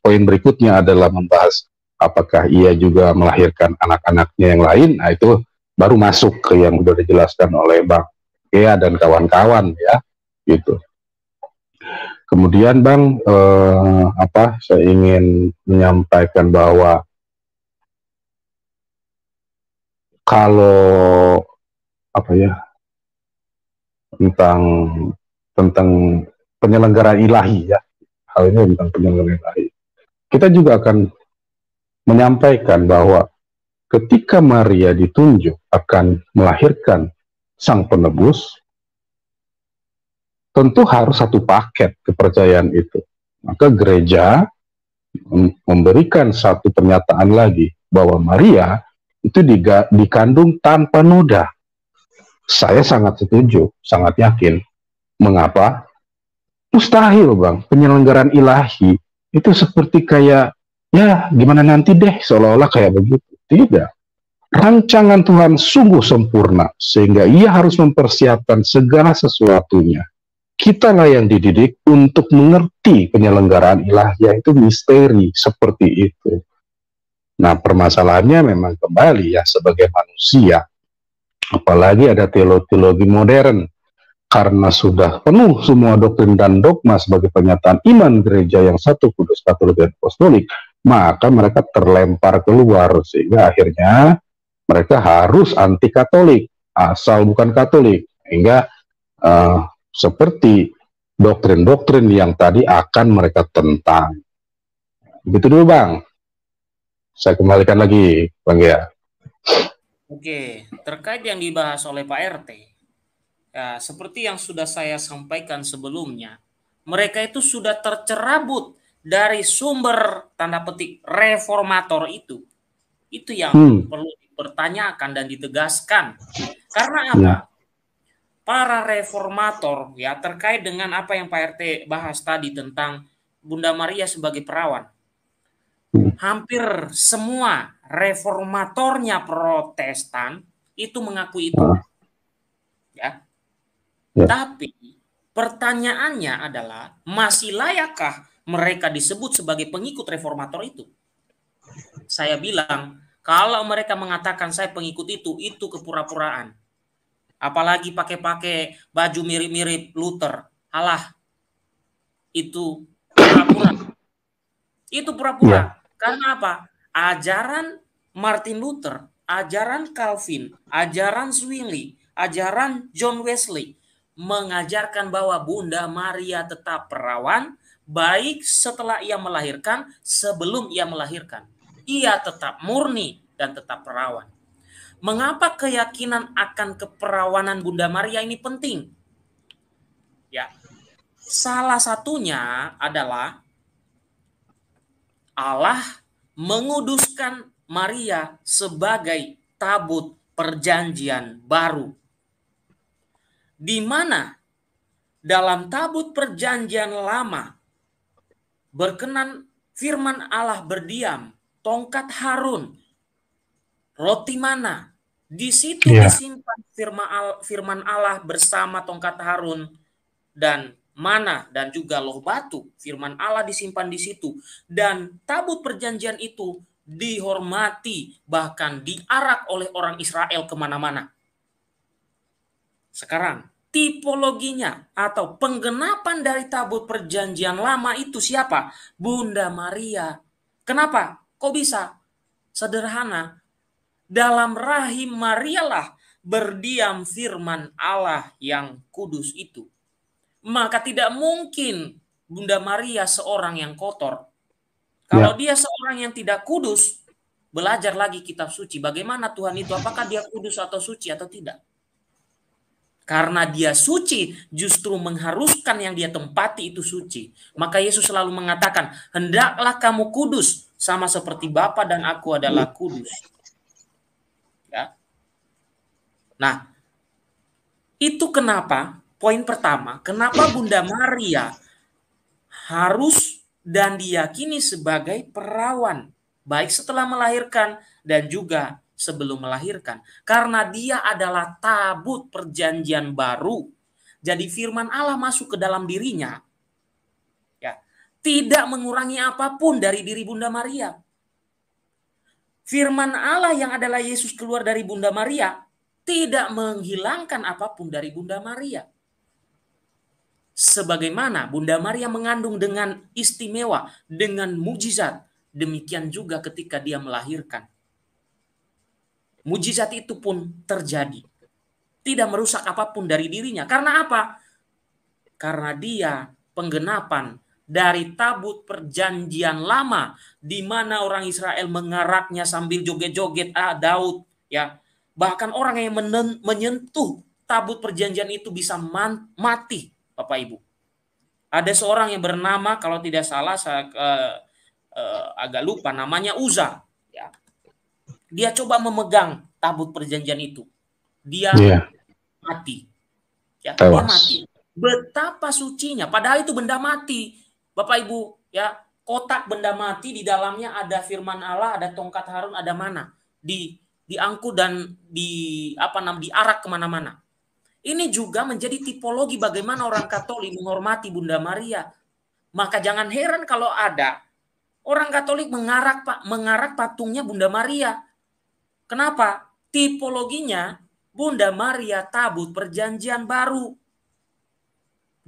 berikutnya adalah membahas apakah ia juga melahirkan anak-anaknya yang lain. Nah itu baru masuk ke yang sudah dijelaskan oleh Bang Kea dan kawan-kawan ya, gitu. Kemudian Bang, saya ingin menyampaikan bahwa kalau tentang penyelenggaraan ilahi ya, hal ini tentang penyelenggaraan ilahi. Kita juga akan menyampaikan bahwa ketika Maria ditunjuk akan melahirkan sang penebus, tentu harus satu paket kepercayaan itu. Maka gereja memberikan satu pernyataan lagi bahwa Maria itu dikandung tanpa noda. Saya sangat setuju, sangat yakin. Mengapa? Mustahil Bang, penyelenggaraan ilahi itu seperti kayak ya gimana nanti deh, seolah-olah kayak begitu. Tidak. rancangan Tuhan sungguh sempurna, sehingga ia harus mempersiapkan segala sesuatunya. Kitalah yang dididik untuk mengerti penyelenggaraan ilahi, yaitu misteri seperti itu. Nah, permasalahannya memang kembali ya, sebagai manusia, apalagi ada teologi modern, karena sudah penuh semua doktrin dan dogma sebagai pernyataan iman gereja yang satu, kudus, katolik, dan apostolik, maka mereka terlempar keluar, sehingga akhirnya mereka harus anti Katolik, asal bukan Katolik, hingga seperti doktrin-doktrin yang tadi akan mereka tentang. Begitu dulu, Bang. Saya kembalikan lagi, Bang Gia. Oke, terkait yang dibahas oleh Pak RT, ya, seperti yang sudah saya sampaikan sebelumnya, mereka itu sudah tercerabut dari sumber tanda petik reformator itu. Itu yang perlu dipertanyakan dan ditegaskan. Karena apa? Para reformator ya terkait dengan apa yang Pak RT bahas tadi tentang Bunda Maria sebagai perawan. Hampir semua reformatornya Protestan itu mengakui itu. Ya. Tapi pertanyaannya adalah masih layakkah mereka disebut sebagai pengikut reformator itu? Saya bilang kalau mereka mengatakan saya pengikut itu kepura-puraan. Apalagi pakai baju mirip-mirip Luther. Alah, itu pura-pura. Itu pura-pura. Karena apa? Ajaran Martin Luther, ajaran Calvin, ajaran Zwingli, ajaran John Wesley mengajarkan bahwa Bunda Maria tetap perawan, baik setelah ia melahirkan, sebelum ia melahirkan. Ia tetap murni dan tetap perawan. Mengapa keyakinan akan keperawanan Bunda Maria ini penting? Ya, salah satunya adalah Allah menguduskan Maria sebagai tabut perjanjian baru. Di mana dalam tabut perjanjian lama berkenan firman Allah berdiam, tongkat Harun, roti mana, di situ disimpan firman Allah bersama tongkat Harun dan mana dan juga loh batu. Firman Allah disimpan di situ dan tabut perjanjian itu dihormati bahkan diarak oleh orang Israel kemana-mana. Sekarang tipologinya atau penggenapan dari tabut perjanjian lama itu siapa? Bunda Maria. Kenapa? Kok bisa? Sederhana. Dalam rahim Marialah berdiam firman Allah yang kudus itu. Maka tidak mungkin Bunda Maria seorang yang kotor. Kalau dia seorang yang tidak kudus, belajar lagi kitab suci. Bagaimana Tuhan itu? Apakah dia kudus atau suci atau tidak? Karena dia suci, justru mengharuskan yang dia tempati itu suci. Maka Yesus selalu mengatakan, hendaklah kamu kudus, sama seperti Bapa dan aku adalah kudus. Ya. Nah, itu kenapa, poin pertama, kenapa Bunda Maria harus dan diyakini sebagai perawan, baik setelah melahirkan dan juga sebelum melahirkan. Karena dia adalah tabut perjanjian baru. Jadi firman Allah masuk ke dalam dirinya. Ya, tidak mengurangi apapun dari diri Bunda Maria. Firman Allah yang adalah Yesus keluar dari Bunda Maria tidak menghilangkan apapun dari Bunda Maria. Sebagaimana Bunda Maria mengandung dengan istimewa, dengan mujizat, demikian juga ketika dia melahirkan. Mujizat itu pun terjadi. Tidak merusak apapun dari dirinya. Karena apa? Karena dia penggenapan dari tabut perjanjian lama, di mana orang Israel mengaraknya sambil joget-joget Daud. Ya, bahkan orang yang menyentuh tabut perjanjian itu bisa mati, Bapak Ibu. Ada seorang yang bernama, kalau tidak salah saya agak lupa namanya, Uza. Ya. Dia coba memegang tabut perjanjian itu. Dia mati. Ya, dia mati. Betapa sucinya. Padahal itu benda mati. Bapak Ibu, ya, kotak benda mati di dalamnya ada firman Allah, ada tongkat Harun, ada mana. diangkut dan diarak kemana-mana. Ini juga menjadi tipologi bagaimana orang Katolik menghormati Bunda Maria. Maka jangan heran kalau ada orang Katolik mengarak patungnya Bunda Maria. Kenapa? Tipologinya Bunda Maria tabut perjanjian baru.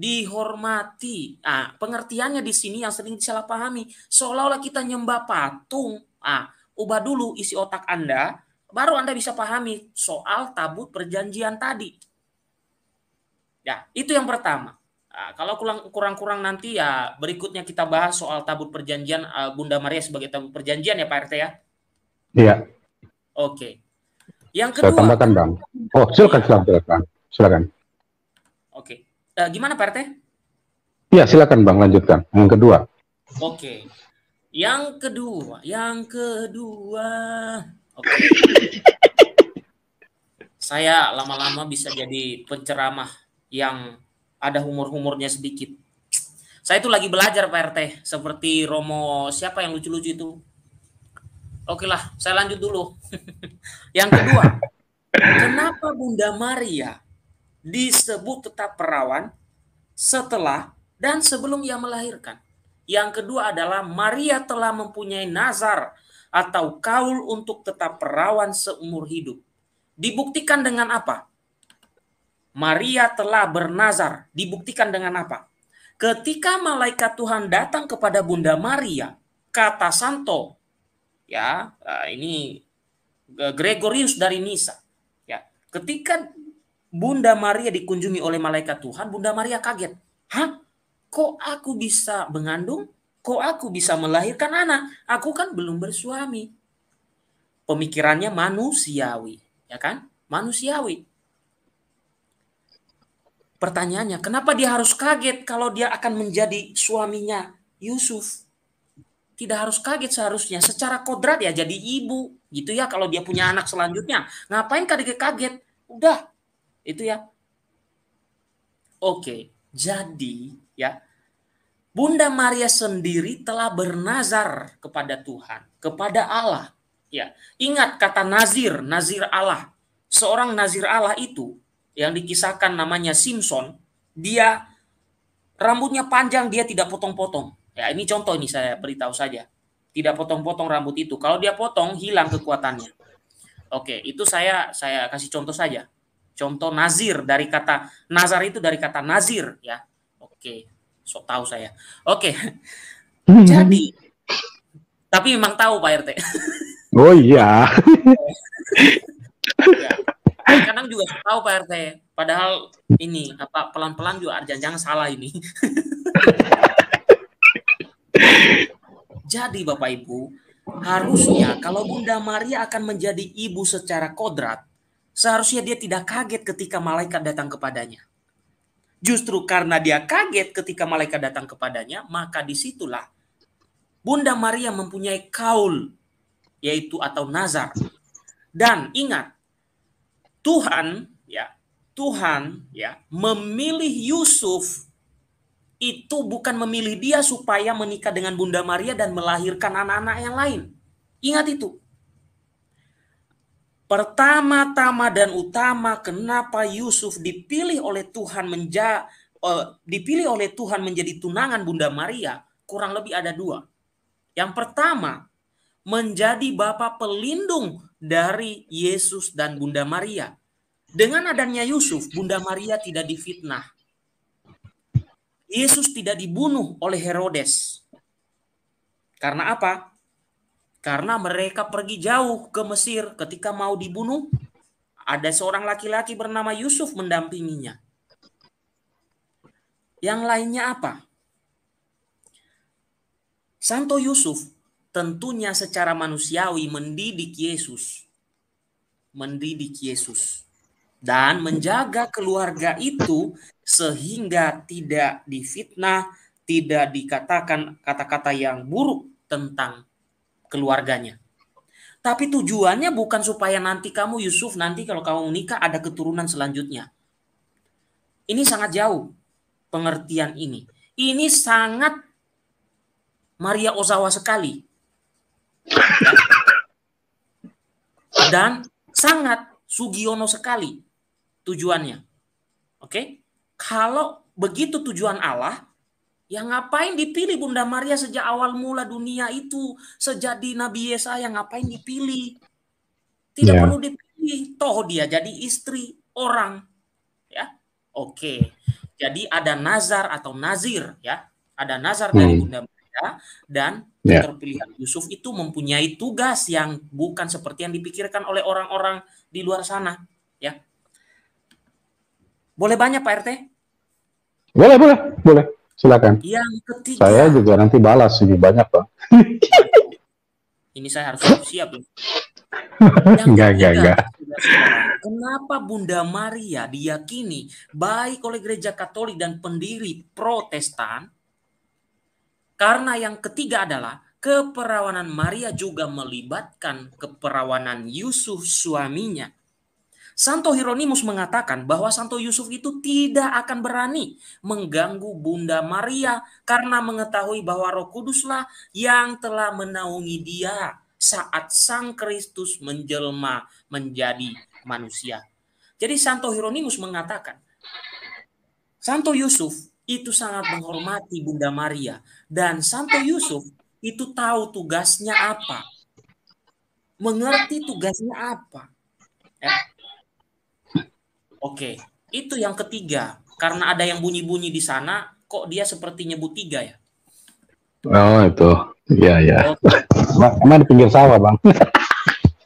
Dihormati. Pengertiannya di sini yang sering disalahpahami. Seolah-olah kita nyembah patung. Ubah dulu isi otak Anda, baru Anda bisa pahami soal tabut perjanjian tadi. Ya, itu yang pertama. Kalau kurang-kurang nanti ya berikutnya kita bahas soal tabut perjanjian Bunda Maria sebagai tabut perjanjian ya Pak RT ya. Iya. Oke. Yang Saya kedua. tambahkan Bang. Oh silakan. Oke. Gimana Pak RT? Iya silakan Bang, lanjutkan. Yang kedua. Oke. Yang kedua. Oke. Saya lama-lama bisa jadi penceramah yang ada humor-humornya sedikit. Saya itu lagi belajar Pak RT, seperti Romo siapa yang lucu-lucu itu. Oke lah, saya lanjut dulu. Yang kedua, kenapa Bunda Maria disebut tetap perawan setelah dan sebelum ia melahirkan? Yang kedua adalah Maria telah mempunyai nazar atau kaul untuk tetap perawan seumur hidup. Dibuktikan dengan apa? Maria telah bernazar. Dibuktikan dengan apa? Ketika malaikat Tuhan datang kepada Bunda Maria, kata Santo, ya ini Gregorius dari Nisa, ya, ketika Bunda Maria dikunjungi oleh malaikat Tuhan, Bunda Maria kaget. Hah? Kok aku bisa mengandung? Kok aku bisa melahirkan anak? Aku kan belum bersuami. Pemikirannya manusiawi, ya kan? Manusiawi. Pertanyaannya, kenapa dia harus kaget kalau dia akan menjadi suaminya Yusuf? Tidak harus kaget seharusnya. Secara kodrat ya jadi ibu. Gitu ya kalau dia punya anak selanjutnya. Ngapain kaget-kaget? Udah. Itu ya. Oke. Jadi ya. Bunda Maria sendiri telah bernazar kepada Tuhan. Kepada Allah. Ya. Ingat kata nazir. Nazir Allah. Seorang nazir Allah itu yang dikisahkan namanya Simpson, dia rambutnya panjang, dia tidak potong-potong. Ya, ini contoh ini saya beritahu saja. Tidak potong-potong rambut itu. Kalau dia potong, hilang kekuatannya. Oke, itu saya kasih contoh saja. Contoh nazir dari kata nazar itu dari kata nazir ya. Oke, sok tahu saya. Oke. Jadi tapi memang tahu Pak RT. Oh iya. Ya. Kadang juga tahu Pak RT, padahal ini pelan-pelan juga jangan salah ini. Jadi Bapak Ibu, harusnya kalau Bunda Maria akan menjadi ibu secara kodrat, seharusnya dia tidak kaget ketika malaikat datang kepadanya. Justru karena dia kaget ketika malaikat datang kepadanya, maka disitulah Bunda Maria mempunyai kaul, yaitu atau nazar. Dan ingat, Tuhan memilih Yusuf itu bukan memilih dia supaya menikah dengan Bunda Maria dan melahirkan anak-anak yang lain. Ingat itu. Pertama-tama dan utama kenapa Yusuf dipilih oleh Tuhan menjadi tunangan Bunda Maria, kurang lebih ada dua. Yang pertama, menjadi bapa pelindung dari Yesus dan Bunda Maria. Dengan adanya Yusuf, Bunda Maria tidak difitnah. Yesus tidak dibunuh oleh Herodes. Karena apa? Karena mereka pergi jauh ke Mesir. Ketika mau dibunuh, ada seorang laki-laki bernama Yusuf mendampinginya. Yang lainnya apa? Santo Yusuf tentunya secara manusiawi mendidik Yesus dan menjaga keluarga itu sehingga tidak difitnah, tidak dikatakan kata-kata yang buruk tentang keluarganya. Tapi tujuannya bukan supaya nanti kamu Yusuf, nanti kalau kamu menikah ada keturunan selanjutnya. Ini sangat jauh pengertian ini. Ini sangat Maria Ozawa sekali. dan sangat Sugiono sekali tujuannya. Oke? Kalau begitu tujuan Allah, ya ngapain dipilih Bunda Maria sejak awal mula dunia itu, sejak di Nabi Yesaya ngapain dipilih? Tidak perlu dipilih, toh dia jadi istri orang, ya. Oke. Jadi ada nazar atau nazir, ya. Ada nazar dari Bunda Maria, dan keterpilihan Yusuf itu mempunyai tugas yang bukan seperti yang dipikirkan oleh orang-orang di luar sana, ya. Boleh banyak Pak RT? Boleh. Silakan. Yang ketiga. Saya juga nanti balas ini banyak, Pak. Ini saya harus siap ya. Enggak. Kenapa Bunda Maria diyakini baik oleh gereja Katolik dan pendiri Protestan? Karena yang ketiga adalah keperawanan Maria juga melibatkan keperawanan Yusuf suaminya. Santo Hieronymus mengatakan bahwa Santo Yusuf itu tidak akan berani mengganggu Bunda Maria karena mengetahui bahwa Roh Kuduslah yang telah menaungi dia saat Sang Kristus menjelma menjadi manusia. Jadi Santo Hieronymus mengatakan, Santo Yusuf itu sangat menghormati Bunda Maria, dan Santo Yusuf itu tahu tugasnya apa, mengerti tugasnya apa. Ya. Oke, itu yang ketiga. Karena ada yang bunyi-bunyi di sana, kok dia seperti nyebut 3 ya? Oh itu, iya. Emang di pinggir sawah Bang.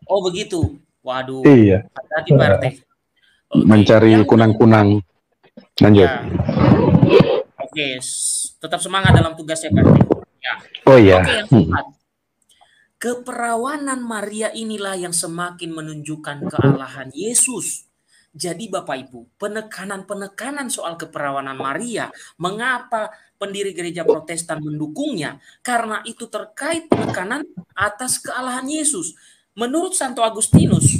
Oh begitu. Waduh. Iya. Hati-hati Pak RT. Mencari kunang-kunang. Lanjut. Ya. Oke, tetap semangat dalam tugasnya Pak RT. Ya. Oh iya. Oke, yang keempat. Keperawanan Maria inilah yang semakin menunjukkan kealahan Yesus. Jadi Bapak Ibu, penekanan soal keperawanan Maria, mengapa pendiri gereja Protestan mendukungnya? Karena itu terkait penekanan atas kealahan Yesus. Menurut Santo Agustinus,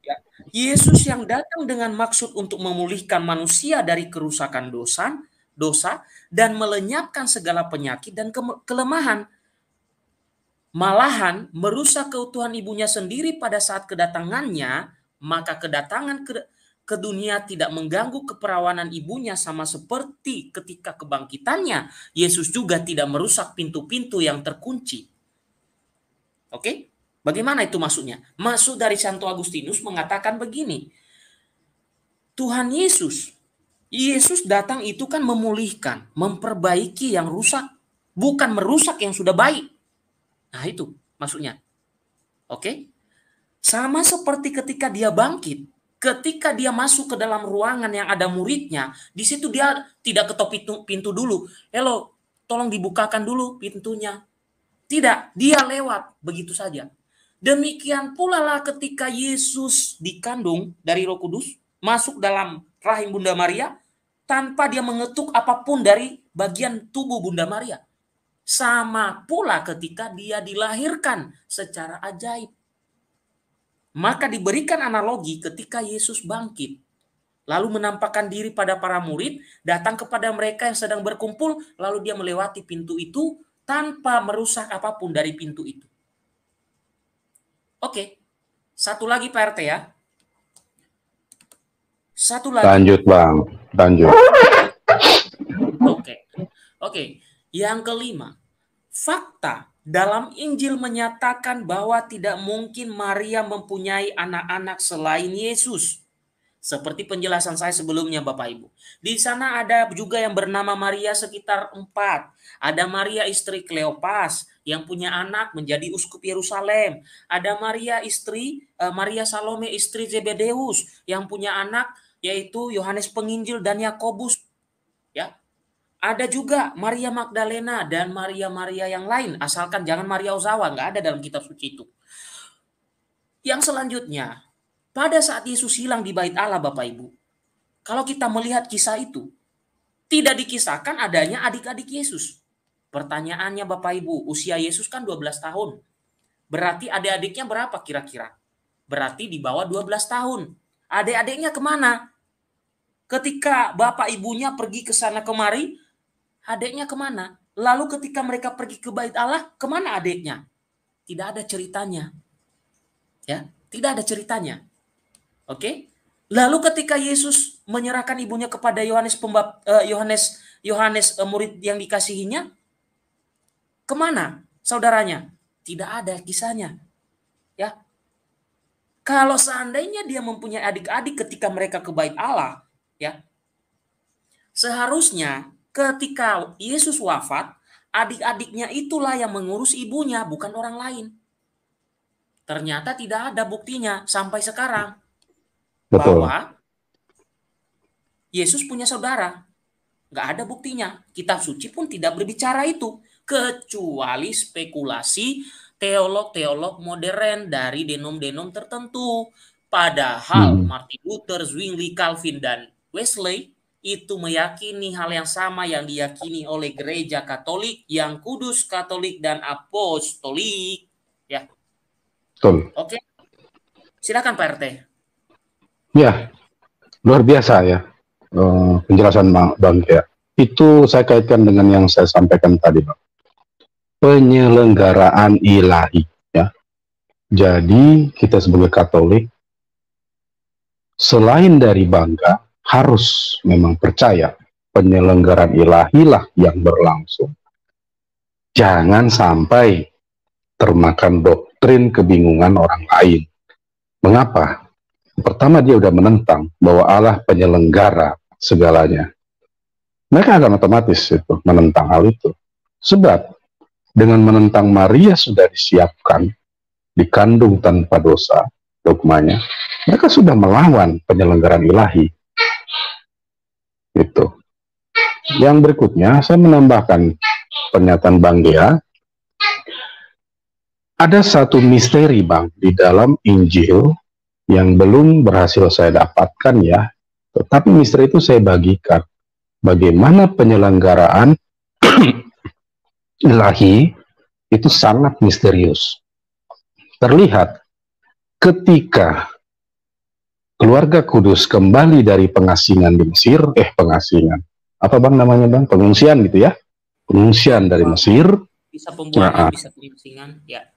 ya, Yesus yang datang dengan maksud untuk memulihkan manusia dari kerusakan dosa dan melenyapkan segala penyakit dan kelemahan, malahan merusak keutuhan ibunya sendiri pada saat kedatangannya, maka kedatangan ke dunia tidak mengganggu keperawanan ibunya, sama seperti ketika kebangkitannya, Yesus juga tidak merusak pintu-pintu yang terkunci. Oke? Bagaimana itu maksudnya? Maksud dari Santo Agustinus mengatakan begini, Tuhan Yesus datang itu kan memulihkan, memperbaiki yang rusak, bukan merusak yang sudah baik. Nah itu maksudnya. Oke? Sama seperti ketika dia bangkit, ketika dia masuk ke dalam ruangan yang ada muridnya, di situ dia tidak ketok pintu dulu. Halo, tolong dibukakan dulu pintunya. Tidak, dia lewat begitu saja. Demikian pula lah ketika Yesus dikandung dari Roh Kudus, masuk dalam rahim Bunda Maria, tanpa dia mengetuk apapun dari bagian tubuh Bunda Maria. Sama pula ketika dia dilahirkan secara ajaib. Maka diberikan analogi ketika Yesus bangkit, lalu menampakkan diri pada para murid, datang kepada mereka yang sedang berkumpul, lalu dia melewati pintu itu tanpa merusak apapun dari pintu itu. Oke, satu lagi Pak RT ya. Satu lagi. Lanjut Bang, lanjut. Oke. Yang kelima, fakta dalam Injil menyatakan bahwa tidak mungkin Maria mempunyai anak-anak selain Yesus. Seperti penjelasan saya sebelumnya Bapak Ibu. Di sana ada juga yang bernama Maria sekitar 4. Ada Maria istri Kleopas yang punya anak menjadi uskup Yerusalem. Ada Maria Salome istri Zebedeus yang punya anak yaitu Yohanes Penginjil dan Yakobus. Ya. Ada juga Maria Magdalena dan Maria yang lain, asalkan jangan Maria Ozawa, nggak ada dalam kitab suci itu. Yang selanjutnya, pada saat Yesus hilang di bait Allah Bapak Ibu, kalau kita melihat kisah itu, tidak dikisahkan adanya adik-adik Yesus. Pertanyaannya Bapak Ibu, usia Yesus kan 12 tahun. Berarti adik-adiknya berapa kira-kira? Berarti di bawah 12 tahun. Adik-adiknya kemana? Ketika bapak ibunya pergi ke sana kemari, adiknya kemana? Lalu ketika mereka pergi ke bait Allah, kemana adiknya? Tidak ada ceritanya. Ya, Tidak ada ceritanya. Oke? Lalu ketika Yesus menyerahkan ibunya kepada Yohanes murid yang dikasihinya, kemana saudaranya? Tidak ada kisahnya. Ya. Kalau seandainya dia mempunyai adik-adik ketika mereka ke bait Allah, ya, seharusnya ketika Yesus wafat, adik-adiknya itulah yang mengurus ibunya, bukan orang lain. Ternyata tidak ada buktinya sampai sekarang. Betul. Bahwa Yesus punya saudara. Nggak ada buktinya. Kitab suci pun tidak berbicara itu. Kecuali spekulasi teolog-teolog modern dari denom-denom tertentu. Padahal Martin Luther, Zwingli, Calvin, dan Wesley itu meyakini hal yang sama yang diyakini oleh gereja Katolik yang kudus, Katolik, dan apostolik. Ya. Betul. Oke. Silakan Pak RT. Ya, luar biasa ya penjelasan Bang ya. Itu saya kaitkan dengan yang saya sampaikan tadi, Bang. Penyelenggaraan ilahi ya. Jadi kita sebagai Katolik selain dari bangga harus memang percaya penyelenggaraan ilahilah yang berlangsung. Jangan sampai termakan doktrin kebingungan orang lain. Mengapa? Pertama, dia udah menentang bahwa Allah penyelenggara segalanya. Mereka akan otomatis itu menentang hal itu. Sebab dengan menentang Maria sudah disiapkan, dikandung tanpa dosa, dogmanya, mereka sudah melawan penyelenggaraan ilahi. Itu. Yang berikutnya, saya menambahkan pernyataan Bang Gea. Ada satu misteri, Bang, di dalam Injil yang belum berhasil saya dapatkan ya, tetapi misteri itu saya bagikan. Bagaimana penyelenggaraan ilahi itu sangat misterius. Terlihat ketika keluarga kudus kembali dari pengasingan di Mesir, pengasingan, apa Bang namanya Bang? Pengungsian gitu ya, pengungsian dari Mesir. Bisa pembuangan, bisa pengasingan, ya.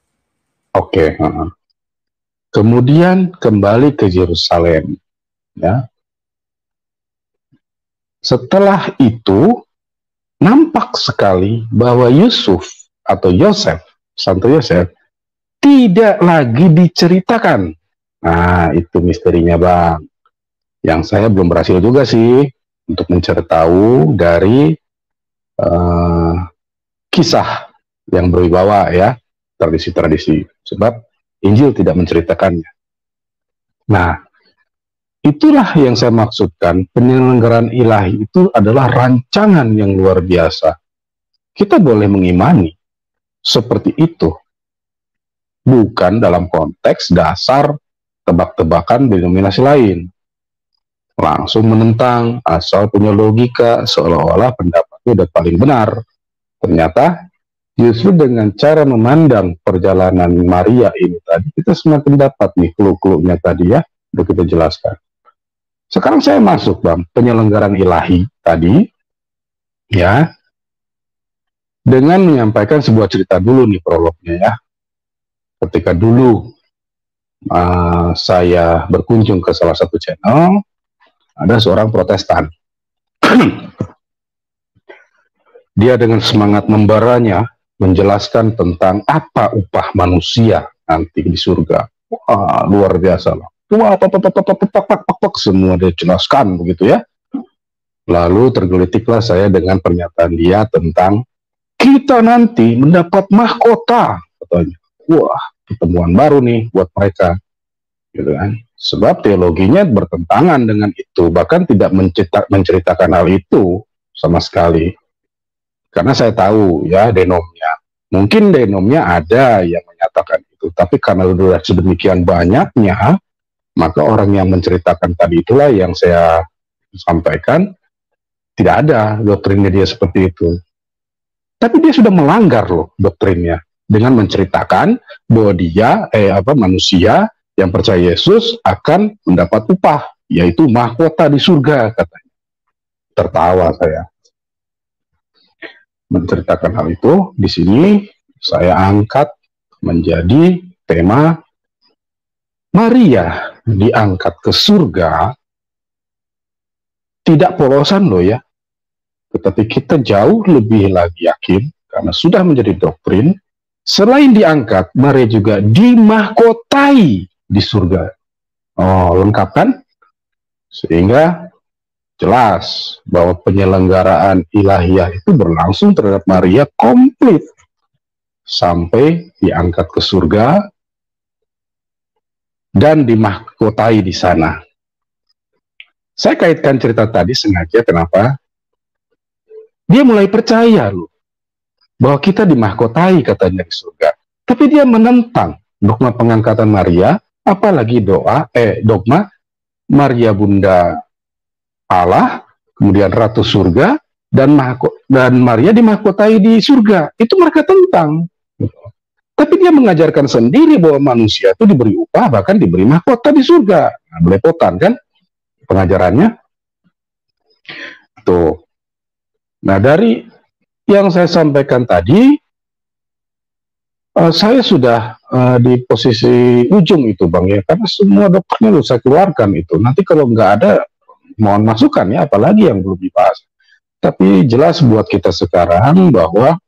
Oke. Kemudian kembali ke Yerusalem, ya. Setelah itu nampak sekali bahwa Yusuf atau Yosef, Santo Yosef, tidak lagi diceritakan. Nah, itu misterinya Bang. Yang saya belum berhasil juga sih untuk mencari tahu dari kisah yang berwibawa ya, tradisi-tradisi. Sebab Injil tidak menceritakannya. Nah, itulah yang saya maksudkan, penyelenggaraan ilahi itu adalah rancangan yang luar biasa. Kita boleh mengimani seperti itu. Bukan dalam konteks dasar tebak-tebakan denominasi lain. Langsung menentang, asal punya logika, seolah-olah pendapatnya udah paling benar. Ternyata justru dengan cara memandang perjalanan Maria ini tadi, kita semakin dapat nih clue-cluenya tadi ya, udah kita jelaskan. Sekarang saya masuk Bang, penyelenggaraan ilahi tadi, ya, dengan menyampaikan sebuah cerita dulu nih prolognya ya. Ketika dulu saya berkunjung ke salah satu channel, ada seorang Protestan. Dia dengan semangat membaranya, menjelaskan tentang apa upah manusia nanti di surga. Wah, luar biasa lah. Wah, semua dia jelaskan begitu ya. Lalu tergelitiklah saya dengan pernyataan dia tentang kita nanti mendapat mahkota, katanya. Wah, pertemuan baru nih buat mereka, gitu kan? Sebab teologinya bertentangan dengan itu, bahkan tidak menceritakan hal itu sama sekali. Karena saya tahu ya denomnya. Mungkin denomnya ada yang menyatakan itu, tapi karena sudah sedemikian banyaknya, maka orang yang menceritakan tadi itulah yang saya sampaikan, tidak ada doktrinnya dia seperti itu. Tapi dia sudah melanggar loh doktrinnya dengan menceritakan bahwa dia manusia yang percaya Yesus akan mendapat upah, yaitu mahkota di surga, katanya. Tertawa saya menceritakan hal itu. Di sini saya angkat menjadi tema Maria diangkat ke surga tidak polosan loh ya, tetapi kita jauh lebih lagi yakin karena sudah menjadi doktrin, selain diangkat, Maria juga dimahkotai di surga. Oh, lengkap kan? Sehingga jelas bahwa penyelenggaraan ilahiyah itu berlangsung terhadap Maria komplit sampai diangkat ke surga dan dimahkotai di sana. Saya kaitkan cerita tadi sengaja kenapa? Dia mulai percaya loh bahwa kita dimahkotai katanya di surga. Tapi dia menentang dogma pengangkatan Maria, apalagi dogma Maria Bunda Allah, kemudian Ratu Surga, dan Maria dimahkotai di surga. Itu mereka tentang. Tapi dia mengajarkan sendiri bahwa manusia itu diberi upah, bahkan diberi mahkota di surga. Nah, belepotan kan pengajarannya. Tuh. Nah, dari yang saya sampaikan tadi, saya sudah di posisi ujung itu, Bang, ya. Karena semua dokternya udah saya keluarkan itu. Nanti kalau nggak ada, mohon masukan ya, apalagi yang belum dibahas. Tapi jelas buat kita sekarang bahwa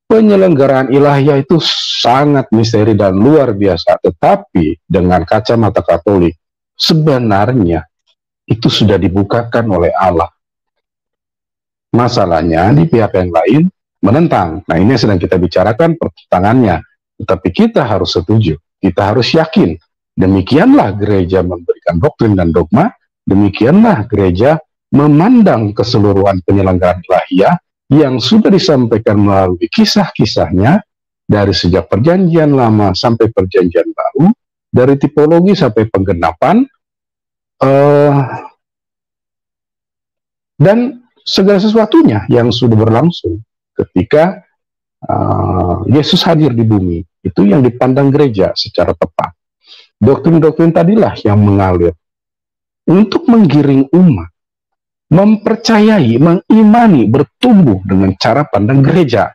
penyelenggaraan ilahiyah itu sangat misteri dan luar biasa. Tetapi dengan kacamata Katolik, sebenarnya itu sudah dibukakan oleh Allah. Masalahnya di pihak yang lain menentang. Nah, ini sedang kita bicarakan pertentangannya. Tetapi kita harus setuju, kita harus yakin. Demikianlah gereja memberikan doktrin dan dogma, demikianlah gereja memandang keseluruhan penyelenggaraan ilahiyah yang sudah disampaikan melalui kisah-kisahnya dari sejak perjanjian lama sampai perjanjian baru, dari tipologi sampai penggenapan, dan segala sesuatunya yang sudah berlangsung ketika Yesus hadir di bumi. Itu yang dipandang gereja secara tepat. Doktrin-doktrin tadilah yang mengalir untuk menggiring umat mempercayai, mengimani, bertumbuh dengan cara pandang gereja.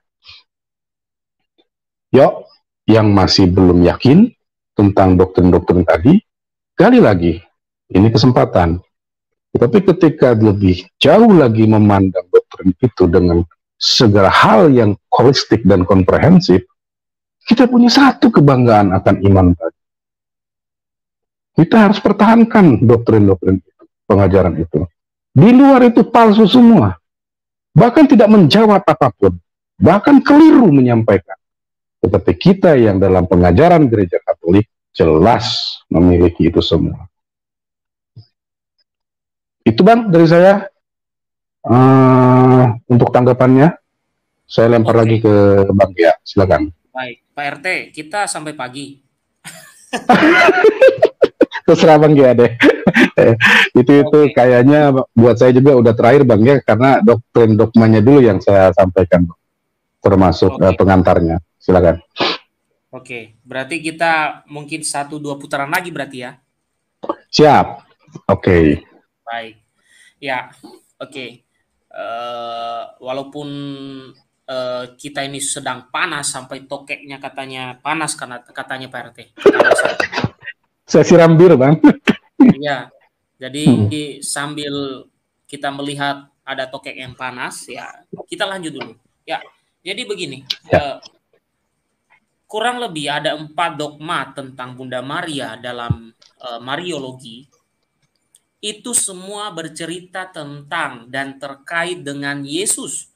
Yuk, yang masih belum yakin tentang doktrin-doktrin tadi, gali lagi, ini kesempatan. Tetapi ketika lebih jauh lagi memandang doktrin itu dengan segala hal yang holistik dan komprehensif, kita punya satu kebanggaan akan iman tadi. Kita harus pertahankan doktrin-doktrin itu, pengajaran itu. Di luar itu palsu semua. Bahkan tidak menjawab apapun. Bahkan keliru menyampaikan. Tetapi kita yang dalam pengajaran gereja Katolik jelas memiliki itu semua. Itu Bang dari saya. Untuk tanggapannya, saya lempar lagi ke Bang Gia. Silakan. Baik, Pak RT, kita sampai pagi. Terserah Bang Gia deh. itu kayaknya buat saya juga udah terakhir Bang ya, karena doktrin dogmanya dulu yang saya sampaikan, termasuk pengantarnya. Silakan. Oke, berarti kita mungkin 1-2 putaran lagi berarti ya. Siap. Oke. Baik. Ya, oke. Walaupun kita ini sedang panas sampai tokeknya katanya panas karena katanya Pak RT. Saya siram bir Bang. Iya. Jadi sambil kita melihat ada tokek yang panas, ya kita lanjut dulu. Ya, jadi begini. Kurang lebih ada 4 dogma tentang Bunda Maria dalam Mariologi. Itu semua bercerita tentang dan terkait dengan Yesus.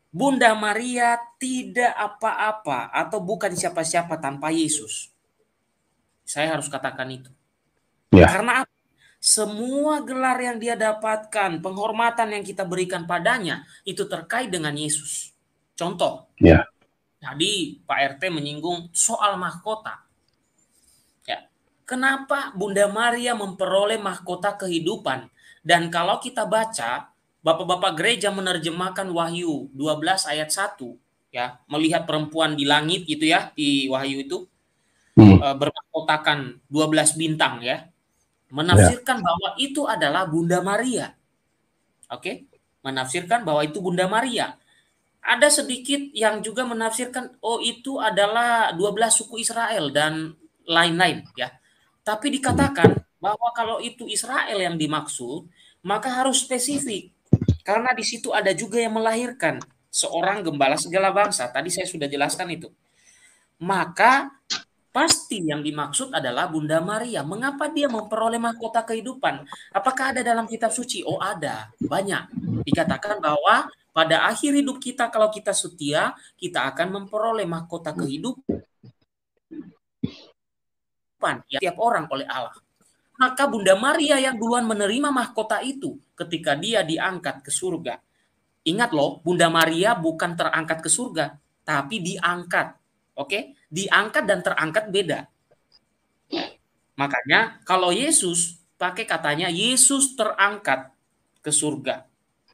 Bunda Maria tidak apa-apa atau bukan siapa-siapa tanpa Yesus. Saya harus katakan itu. Ya. Karena semua gelar yang dia dapatkan, penghormatan yang kita berikan padanya, itu terkait dengan Yesus. Contoh. Ya. Tadi Pak RT menyinggung soal mahkota. Ya. Kenapa Bunda Maria memperoleh mahkota kehidupan? Dan kalau kita baca, Bapak-bapak gereja menerjemahkan Wahyu 12 ayat 1, ya, melihat perempuan di langit gitu ya, di Wahyu itu bermahkotakan 12 bintang ya. Menafsirkan bahwa itu adalah Bunda Maria. Oke? Menafsirkan bahwa itu Bunda Maria. Ada sedikit yang juga menafsirkan itu adalah 12 suku Israel dan lain-lain ya. Tapi dikatakan bahwa kalau itu Israel yang dimaksud, maka harus spesifik. Karena di situ ada juga yang melahirkan seorang gembala segala bangsa. Tadi saya sudah jelaskan itu. Maka pasti yang dimaksud adalah Bunda Maria. Mengapa dia memperoleh mahkota kehidupan? Apakah ada dalam kitab suci? Oh ada, banyak. Dikatakan bahwa pada akhir hidup kita kalau kita setia, kita akan memperoleh mahkota kehidupan ya, tiap orang oleh Allah. Maka Bunda Maria yang duluan menerima mahkota itu ketika dia diangkat ke surga. Ingat loh, Bunda Maria bukan terangkat ke surga, tapi diangkat. Oke? Diangkat dan terangkat beda. Makanya kalau Yesus pakai katanya Yesus terangkat ke surga,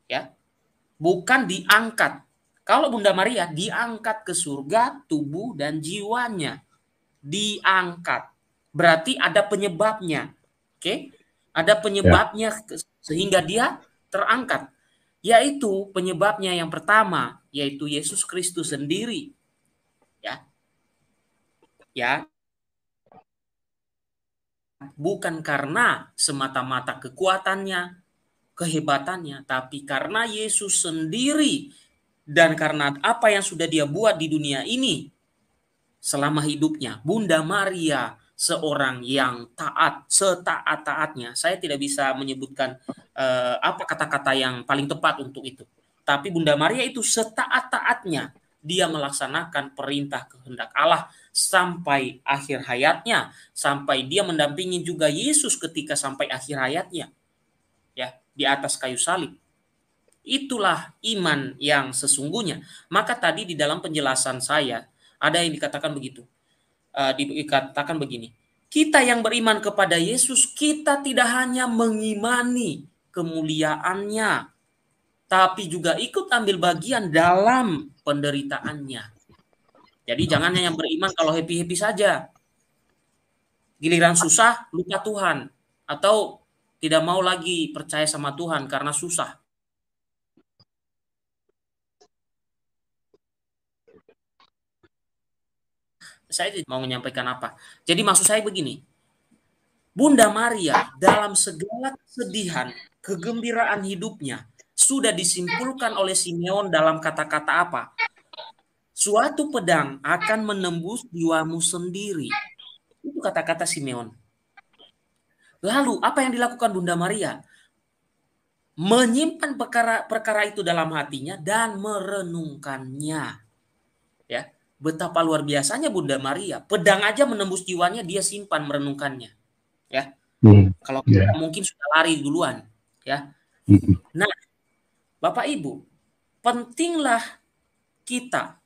ya. Bukan diangkat. Kalau Bunda Maria diangkat ke surga tubuh dan jiwanya. Diangkat. Berarti ada penyebabnya. Oke? Ada penyebabnya sehingga dia terangkat. Yaitu penyebabnya yang pertama, yaitu Yesus Kristus sendiri. Ya, bukan karena semata-mata kekuatannya, kehebatannya, tapi karena Yesus sendiri dan karena apa yang sudah dia buat di dunia ini selama hidupnya. Bunda Maria seorang yang taat, setaat-taatnya. Saya tidak bisa menyebutkan apa kata-kata yang paling tepat untuk itu. Tapi Bunda Maria itu setaat-taatnya. Dia melaksanakan perintah kehendak Allah sampai akhir hayatnya, sampai dia mendampingi juga Yesus ketika sampai akhir hayatnya, ya, di atas kayu salib. Itulah iman yang sesungguhnya. Maka tadi di dalam penjelasan saya ada yang dikatakan begitu, dikatakan begini, kita yang beriman kepada Yesus, kita tidak hanya mengimani kemuliaannya, tapi juga ikut ambil bagian dalam penderitaannya. Jadi jangan hanya beriman kalau happy-happy saja. Giliran susah, lupa Tuhan. Atau tidak mau lagi percaya sama Tuhan karena susah. Saya mau menyampaikan apa? Jadi maksud saya begini. Bunda Maria dalam segala kesedihan, kegembiraan hidupnya, sudah disimpulkan oleh Simeon dalam kata-kata apa? Suatu pedang akan menembus jiwamu sendiri. Itu kata-kata Simeon. Lalu apa yang dilakukan Bunda Maria? Menyimpan perkara itu dalam hatinya dan merenungkannya. Ya, betapa luar biasanya Bunda Maria. Pedang aja menembus jiwanya, dia simpan merenungkannya. Ya. Kalau kita mungkin sudah lari duluan, ya. Nah, Bapak Ibu, pentinglah kita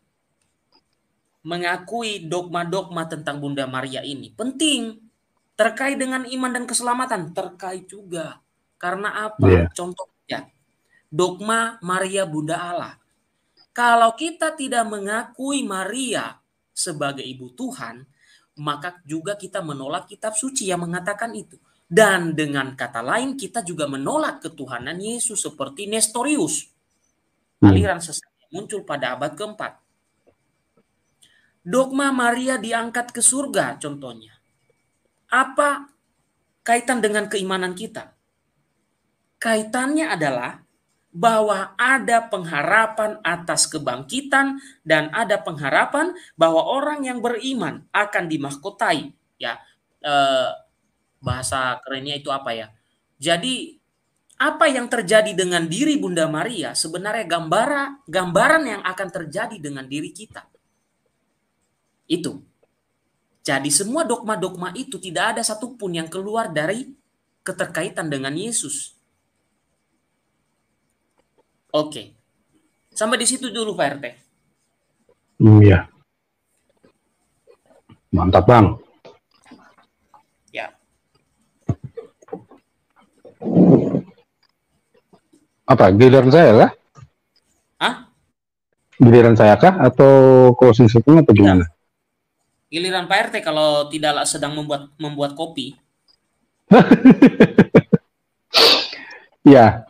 mengakui dogma-dogma tentang Bunda Maria ini. Penting. Terkait dengan iman dan keselamatan. Terkait juga. Karena apa? Contohnya, dogma Maria Bunda Allah. Kalau kita tidak mengakui Maria sebagai ibu Tuhan, maka juga kita menolak kitab suci yang mengatakan itu. Dan dengan kata lain, kita juga menolak ketuhanan Yesus seperti Nestorius. Aliran sesat yang muncul pada abad keempat. Dogma Maria diangkat ke surga contohnya. Apa kaitan dengan keimanan kita? Kaitannya adalah bahwa ada pengharapan atas kebangkitan dan ada pengharapan bahwa orang yang beriman akan dimahkotai. Ya, bahasa kerennya itu apa ya? Jadi apa yang terjadi dengan diri Bunda Maria sebenarnya gambaran yang akan terjadi dengan diri kita. Itu. Jadi semua dogma-dogma itu tidak ada satupun yang keluar dari keterkaitan dengan Yesus. Oke. Sampai di situ dulu Pak RT. Iya. Mantap Bang. Ya. Apa, giliran saya kah? Hah? Giliran saya kah? Atau closing statement atau gimana? Giliran Pak RT kalau tidak sedang membuat kopi. Ya,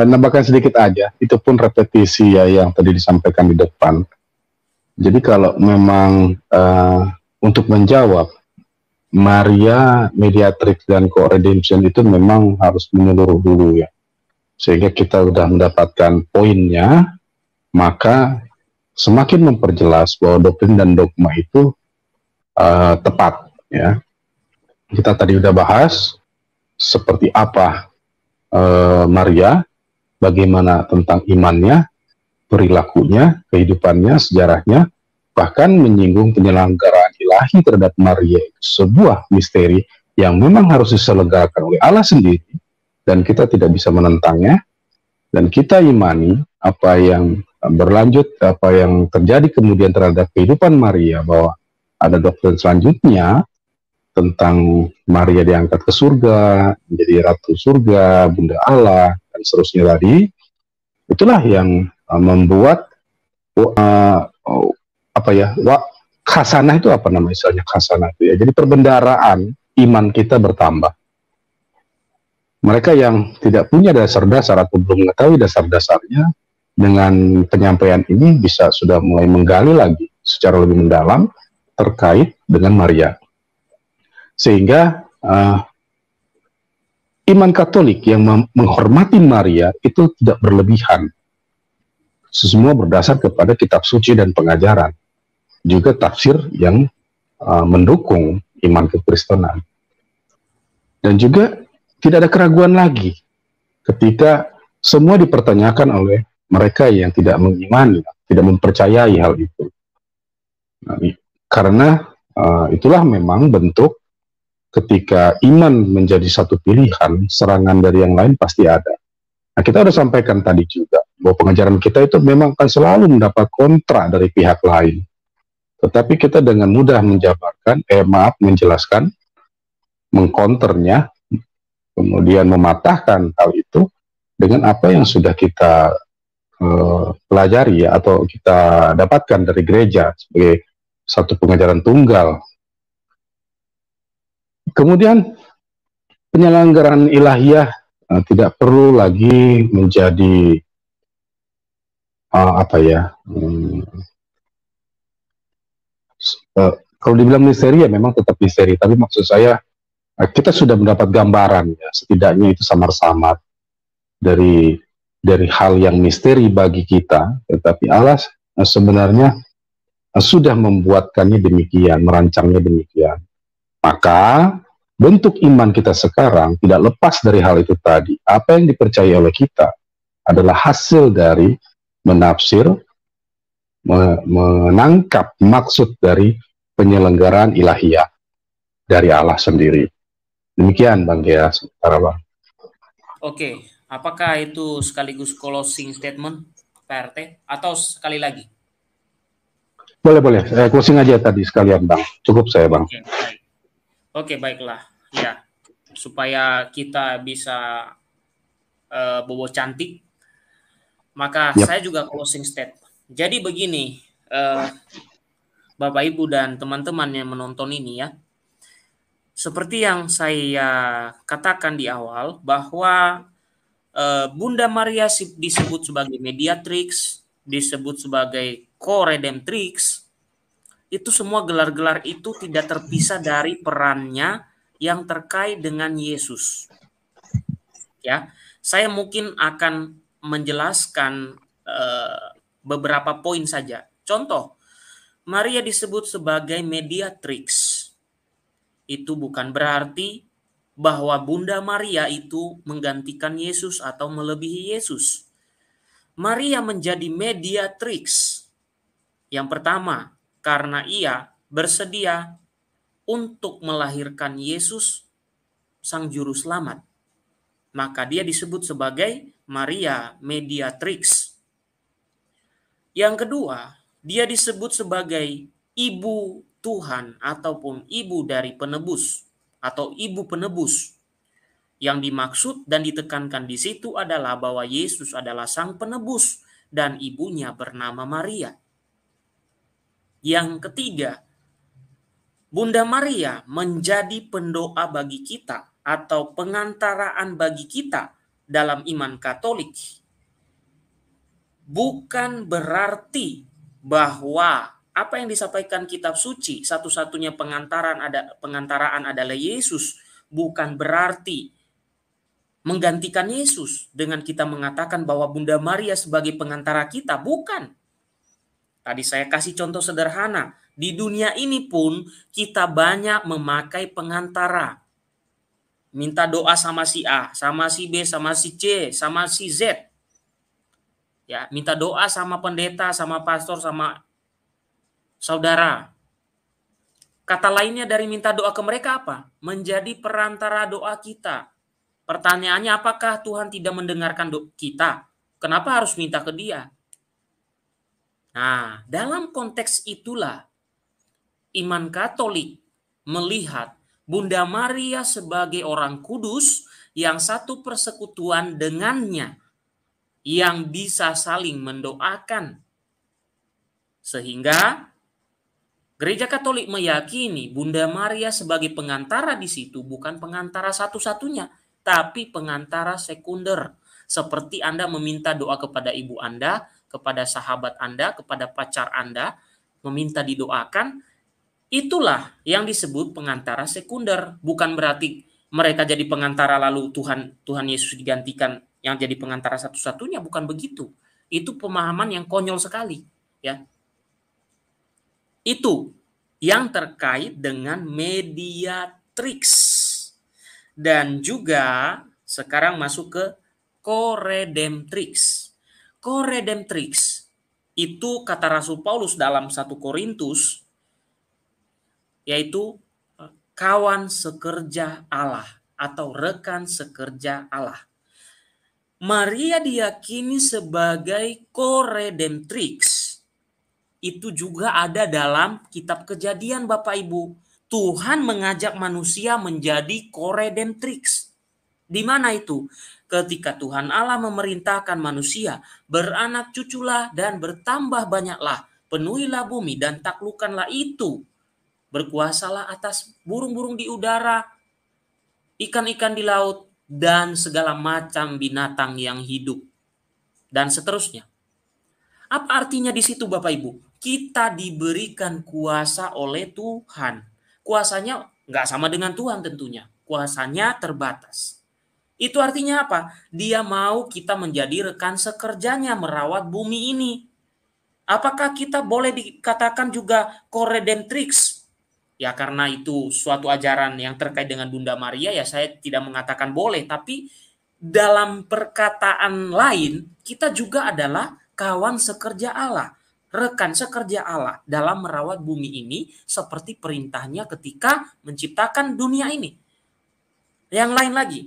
nambahkan sedikit aja. Itu pun repetisi ya yang tadi disampaikan di depan. Jadi kalau memang untuk menjawab Maria Mediatrix dan Co-Redemption itu memang harus menyeluruh dulu ya. Sehingga kita sudah mendapatkan poinnya, maka semakin memperjelas bahwa doktrin dan dogma itu tepat ya. Kita tadi udah bahas seperti apa Maria, bagaimana tentang imannya, perilakunya, kehidupannya, sejarahnya, bahkan menyinggung penyelenggaraan ilahi terhadap Maria itu sebuah misteri yang memang harus diselenggarakan oleh Allah sendiri dan kita tidak bisa menentangnya, dan kita imani apa yang berlanjut, apa yang terjadi kemudian terhadap kehidupan Maria, bahwa ada doktrin selanjutnya tentang Maria diangkat ke surga, menjadi ratu surga, bunda Allah, dan seterusnya tadi. Itulah yang membuat khasanah itu apa nama istilahnya khasanah itu ya. Jadi perbendaharaan iman kita bertambah. Mereka yang tidak punya dasar-dasar atau belum mengetahui dasar-dasarnya, dengan penyampaian ini bisa sudah mulai menggali lagi secara lebih mendalam terkait dengan Maria. Sehingga iman Katolik yang menghormati Maria itu tidak berlebihan. Semua berdasar kepada kitab suci dan pengajaran. Juga tafsir yang mendukung iman kekristenan. Dan juga tidak ada keraguan lagi ketika semua dipertanyakan oleh mereka yang tidak mengimani, tidak mempercayai hal itu. Nah, karena itulah memang bentuk ketika iman menjadi satu pilihan, serangan dari yang lain pasti ada. Nah, kita sudah sampaikan tadi juga bahwa pengajaran kita itu memang akan selalu mendapat kontra dari pihak lain. Tetapi kita dengan mudah menjelaskan, mengkonternya, kemudian mematahkan hal itu dengan apa yang sudah kita pelajari ya, atau kita dapatkan dari gereja sebagai satu pengajaran tunggal. Kemudian penyelenggaraan ilahiyah tidak perlu lagi menjadi kalau dibilang misteri ya memang tetap misteri, tapi maksud saya kita sudah mendapat gambaran ya, setidaknya itu samar-samar dari hal yang misteri bagi kita, tetapi Allah sebenarnya sudah membuatkannya demikian, merancangnya demikian. Maka bentuk iman kita sekarang tidak lepas dari hal itu tadi. Apa yang dipercaya oleh kita adalah hasil dari menafsir, menangkap maksud dari penyelenggaraan ilahiyah dari Allah sendiri. Demikian Bang Gea, Bang. Oke, apakah itu sekaligus closing statement Pak RT atau sekali lagi? Boleh. Closing aja tadi sekalian Bang. Cukup saya Bang. Oke, baiklah. Ya, supaya kita bisa bobo cantik, maka saya juga closing statement. Jadi begini, Bapak Ibu dan teman-teman yang menonton ini ya. Seperti yang saya katakan di awal, bahwa Bunda Maria disebut sebagai mediatrix, disebut sebagai co-redemptrix, itu semua gelar-gelar itu tidak terpisah dari perannya yang terkait dengan Yesus. Ya, saya mungkin akan menjelaskan beberapa poin saja. Contoh, Maria disebut sebagai mediatrix. Itu bukan berarti bahwa Bunda Maria itu menggantikan Yesus atau melebihi Yesus. Maria menjadi mediatrix. Yang pertama, karena ia bersedia untuk melahirkan Yesus, Sang Juru Selamat. Maka dia disebut sebagai Maria Mediatrix. Yang kedua, dia disebut sebagai Ibu Tuhan ataupun Ibu dari Penebus atau Ibu Penebus. Yang dimaksud dan ditekankan di situ adalah bahwa Yesus adalah Sang Penebus dan ibunya bernama Maria. Yang ketiga, Bunda Maria menjadi pendoa bagi kita atau pengantaraan bagi kita dalam iman Katolik. Bukan berarti bahwa apa yang disampaikan kitab suci, satu-satunya pengantaraan adalah Yesus, bukan berarti menggantikan Yesus dengan kita mengatakan bahwa Bunda Maria sebagai pengantara kita, bukan. Tadi saya kasih contoh sederhana, di dunia ini pun kita banyak memakai pengantara. Minta doa sama si A, sama si B, sama si C, sama si Z. Ya, minta doa sama pendeta, sama pastor, sama saudara. Kata lainnya dari minta doa ke mereka apa? Menjadi perantara doa kita. Pertanyaannya, apakah Tuhan tidak mendengarkan doa kita? Kenapa harus minta ke Dia? Nah, dalam konteks itulah iman Katolik melihat Bunda Maria sebagai orang kudus yang satu persekutuan dengannya, yang bisa saling mendoakan. Sehingga Gereja Katolik meyakini Bunda Maria sebagai pengantara di situ bukan pengantara satu-satunya, tapi pengantara sekunder. Seperti Anda meminta doa kepada ibu Anda, kepada sahabat Anda, kepada pacar Anda, meminta didoakan, itulah yang disebut pengantara sekunder. Bukan berarti mereka jadi pengantara lalu Tuhan Yesus digantikan yang jadi pengantara satu-satunya, bukan begitu. Itu pemahaman yang konyol sekali, ya. Itu yang terkait dengan mediatrix. Dan juga sekarang masuk ke co-redemptrix. Co-redemptrix itu kata Rasul Paulus dalam 1 Korintus, yaitu kawan sekerja Allah atau rekan sekerja Allah. Maria diyakini sebagai co-redemptrix. Itu juga ada dalam kitab Kejadian, Bapak Ibu. Tuhan mengajak manusia menjadi co-redemptrix. Di mana itu? Ketika Tuhan Allah memerintahkan manusia, beranak cuculah dan bertambah banyaklah, penuhilah bumi dan taklukkanlah itu. Berkuasalah atas burung-burung di udara, ikan-ikan di laut, dan segala macam binatang yang hidup. Dan seterusnya. Apa artinya di situ, Bapak Ibu? Kita diberikan kuasa oleh Tuhan. Kuasanya nggak sama dengan Tuhan tentunya. Kuasanya terbatas. Itu artinya apa? Dia mau kita menjadi rekan sekerjanya merawat bumi ini. Apakah kita boleh dikatakan juga co-redemptrix? Ya karena itu suatu ajaran yang terkait dengan Bunda Maria, ya saya tidak mengatakan boleh. Tapi dalam perkataan lain, kita juga adalah kawan sekerja Allah, rekan sekerja Allah dalam merawat bumi ini seperti perintahnya ketika menciptakan dunia ini. Yang lain lagi,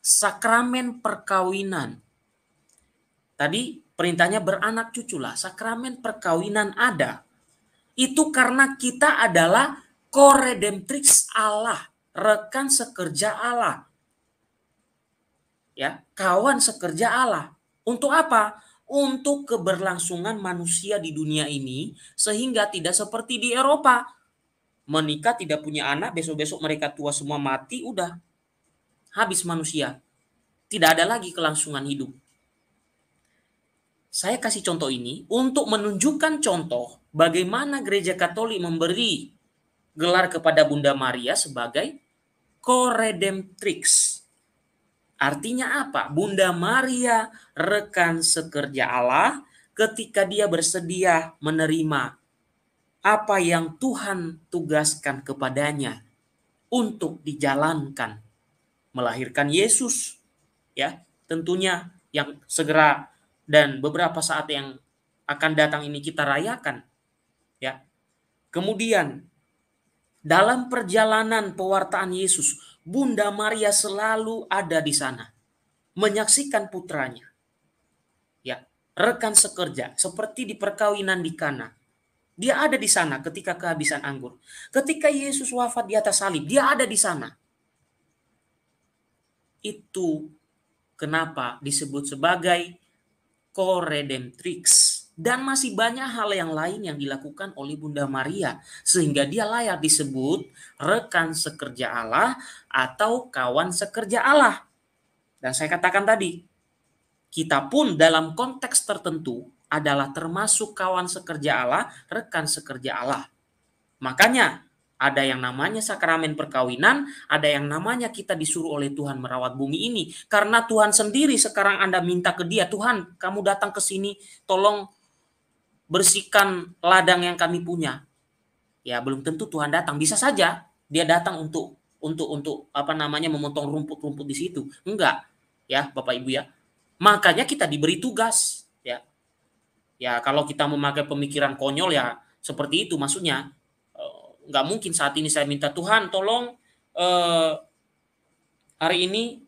sakramen perkawinan. Tadi perintahnya beranak cuculah, sakramen perkawinan ada. Itu karena kita adalah co-redemptrix Allah, rekan sekerja Allah. Ya, kawan sekerja Allah. Untuk apa? Untuk keberlangsungan manusia di dunia ini sehingga tidak seperti di Eropa. Menikah tidak punya anak, besok-besok mereka tua semua mati, udah. Habis manusia. Tidak ada lagi kelangsungan hidup. Saya kasih contoh ini untuk menunjukkan contoh bagaimana Gereja Katolik memberi gelar kepada Bunda Maria sebagai co-redemptrix. Artinya apa? Bunda Maria rekan sekerja Allah ketika dia bersedia menerima apa yang Tuhan tugaskan kepadanya untuk dijalankan. Melahirkan Yesus, ya tentunya yang segera dan beberapa saat yang akan datang ini kita rayakan. Ya. Kemudian dalam perjalanan pewartaan Yesus, Bunda Maria selalu ada di sana, menyaksikan putranya. Ya, rekan sekerja, seperti di perkawinan di Kana. Dia ada di sana ketika kehabisan anggur. Ketika Yesus wafat di atas salib, dia ada di sana. Itu kenapa disebut sebagai co-redemptrix. Dan masih banyak hal yang lain yang dilakukan oleh Bunda Maria sehingga dia layak disebut rekan sekerja Allah atau kawan sekerja Allah. Dan saya katakan tadi, kita pun dalam konteks tertentu adalah termasuk kawan sekerja Allah, rekan sekerja Allah. Makanya ada yang namanya sakramen perkawinan, ada yang namanya kita disuruh oleh Tuhan merawat bumi ini. Karena Tuhan sendiri sekarang Anda minta ke dia, Tuhan kamu datang ke sini, tolong bersihkan ladang yang kami punya. Ya belum tentu Tuhan datang, bisa saja dia datang untuk memotong rumput-rumput di situ. Enggak, ya Bapak Ibu ya. Makanya kita diberi tugas, ya. Ya kalau kita memakai pemikiran konyol ya seperti itu maksudnya. Nggak mungkin saat ini saya minta Tuhan tolong hari ini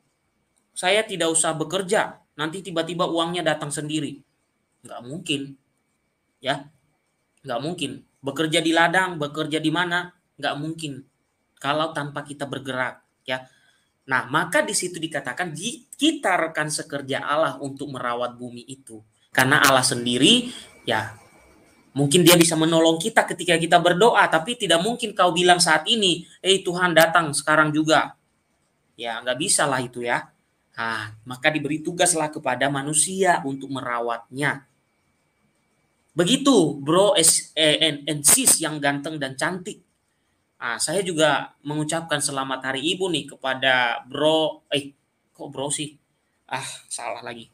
saya tidak usah bekerja, nanti tiba-tiba uangnya datang sendiri. Nggak mungkin, ya, nggak mungkin. Bekerja di ladang, bekerja di mana, nggak mungkin. Kalau tanpa kita bergerak, ya. Nah, maka di situ dikatakan kita rekan sekerja Allah untuk merawat bumi itu, karena Allah sendiri, ya. Mungkin dia bisa menolong kita ketika kita berdoa, tapi tidak mungkin kau bilang saat ini, Tuhan datang sekarang juga. Ya, nggak bisa lah itu ya. Nah, maka diberi tugaslah kepada manusia untuk merawatnya. Begitu, bro and sis yang ganteng dan cantik. Nah, saya juga mengucapkan selamat hari ibu nih kepada bro, kok bro sih? Salah lagi.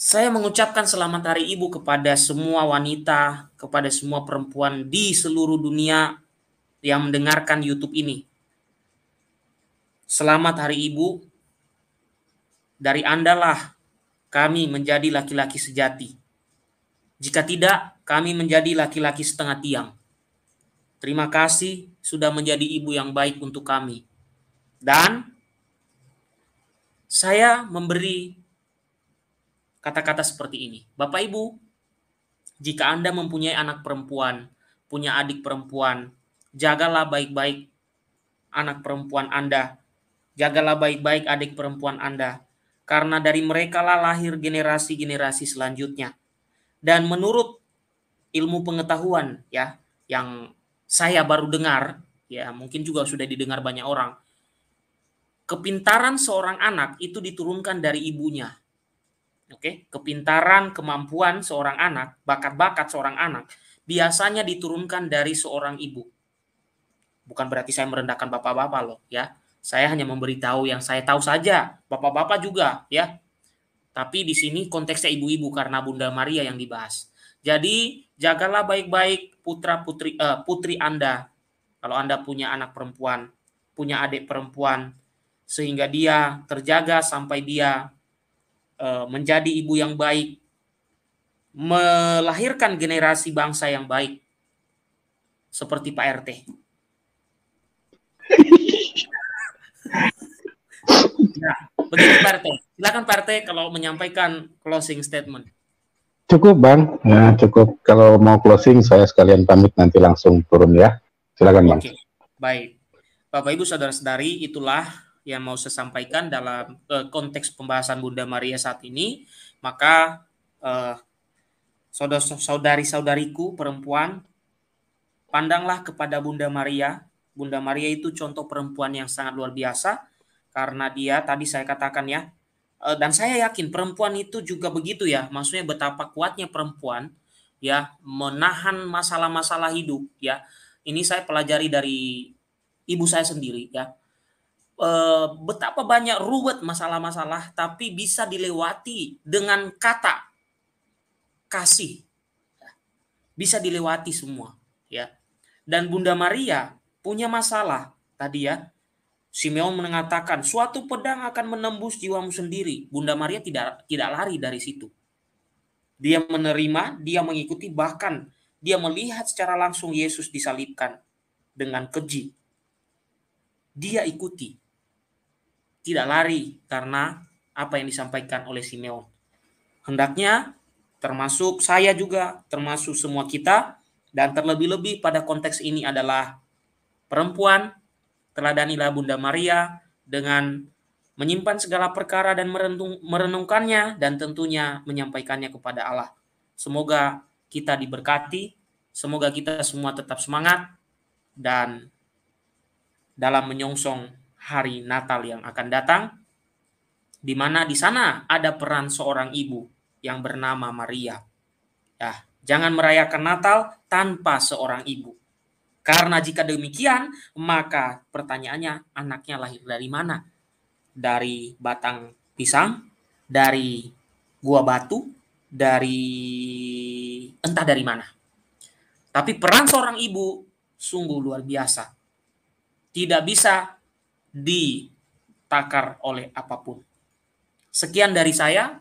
Saya mengucapkan selamat hari ibu kepada semua wanita, kepada semua perempuan di seluruh dunia yang mendengarkan YouTube ini. Selamat hari ibu. Dari Anda lah kami menjadi laki-laki sejati. Jika tidak, kami menjadi laki-laki setengah tiang. Terima kasih sudah menjadi ibu yang baik untuk kami. Dan saya memberi kata-kata seperti ini. Bapak Ibu, jika Anda mempunyai anak perempuan, punya adik perempuan, jagalah baik-baik anak perempuan Anda. Jagalah baik-baik adik perempuan Anda. Karena dari mereka lah lahir generasi-generasi selanjutnya. Dan menurut ilmu pengetahuan ya, yang saya baru dengar, ya mungkin juga sudah didengar banyak orang, kepintaran seorang anak itu diturunkan dari ibunya. Oke, kepintaran, kemampuan seorang anak, bakat-bakat seorang anak biasanya diturunkan dari seorang ibu. Bukan berarti saya merendahkan bapak-bapak loh, ya. Saya hanya memberitahu yang saya tahu saja. Bapak-bapak juga, ya. Tapi di sini konteksnya ibu-ibu karena Bunda Maria yang dibahas. Jadi jagalah baik-baik putri Anda. Kalau Anda punya anak perempuan, punya adik perempuan, sehingga dia terjaga sampai dia menjadi ibu yang baik, melahirkan generasi bangsa yang baik, seperti Pak RT. Nah, begitu Pak RT. Silakan Pak RT kalau menyampaikan closing statement. Cukup Bang, ya cukup. Kalau mau closing saya sekalian pamit nanti langsung turun ya. Silakan Bang. Oke, baik. Bapak Ibu saudara-saudari, itulah yang mau saya sampaikan dalam konteks pembahasan Bunda Maria saat ini. Maka saudari-saudariku perempuan, pandanglah kepada Bunda Maria. Bunda Maria itu contoh perempuan yang sangat luar biasa, karena dia tadi saya katakan ya, dan saya yakin perempuan itu juga begitu ya, maksudnya betapa kuatnya perempuan ya menahan masalah-masalah hidup ya. Ini saya pelajari dari ibu saya sendiri ya. Betapa banyak ruwet masalah-masalah tapi bisa dilewati dengan kata kasih. Bisa dilewati semua ya. Dan Bunda Maria punya masalah tadi ya. Simeon mengatakan suatu pedang akan menembus jiwamu sendiri. Bunda Maria tidak lari dari situ. Dia menerima, dia mengikuti, bahkan dia melihat secara langsung Yesus disalibkan dengan keji. Dia ikuti. Tidak lari karena apa yang disampaikan oleh Simeon. Hendaknya termasuk saya juga, termasuk semua kita, dan terlebih-lebih pada konteks ini adalah perempuan, teladanilah Bunda Maria dengan menyimpan segala perkara dan merenungkannya dan tentunya menyampaikannya kepada Allah. Semoga kita diberkati, semoga kita semua tetap semangat dan dalam menyongsong hari Natal yang akan datang, di mana di sana ada peran seorang ibu yang bernama Maria. Ya, jangan merayakan Natal tanpa seorang ibu. Karena jika demikian, maka pertanyaannya, anaknya lahir dari mana? Dari batang pisang, dari gua batu, dari entah dari mana. Tapi peran seorang ibu sungguh luar biasa. Tidak bisa ditakar oleh apapun. Sekian dari saya.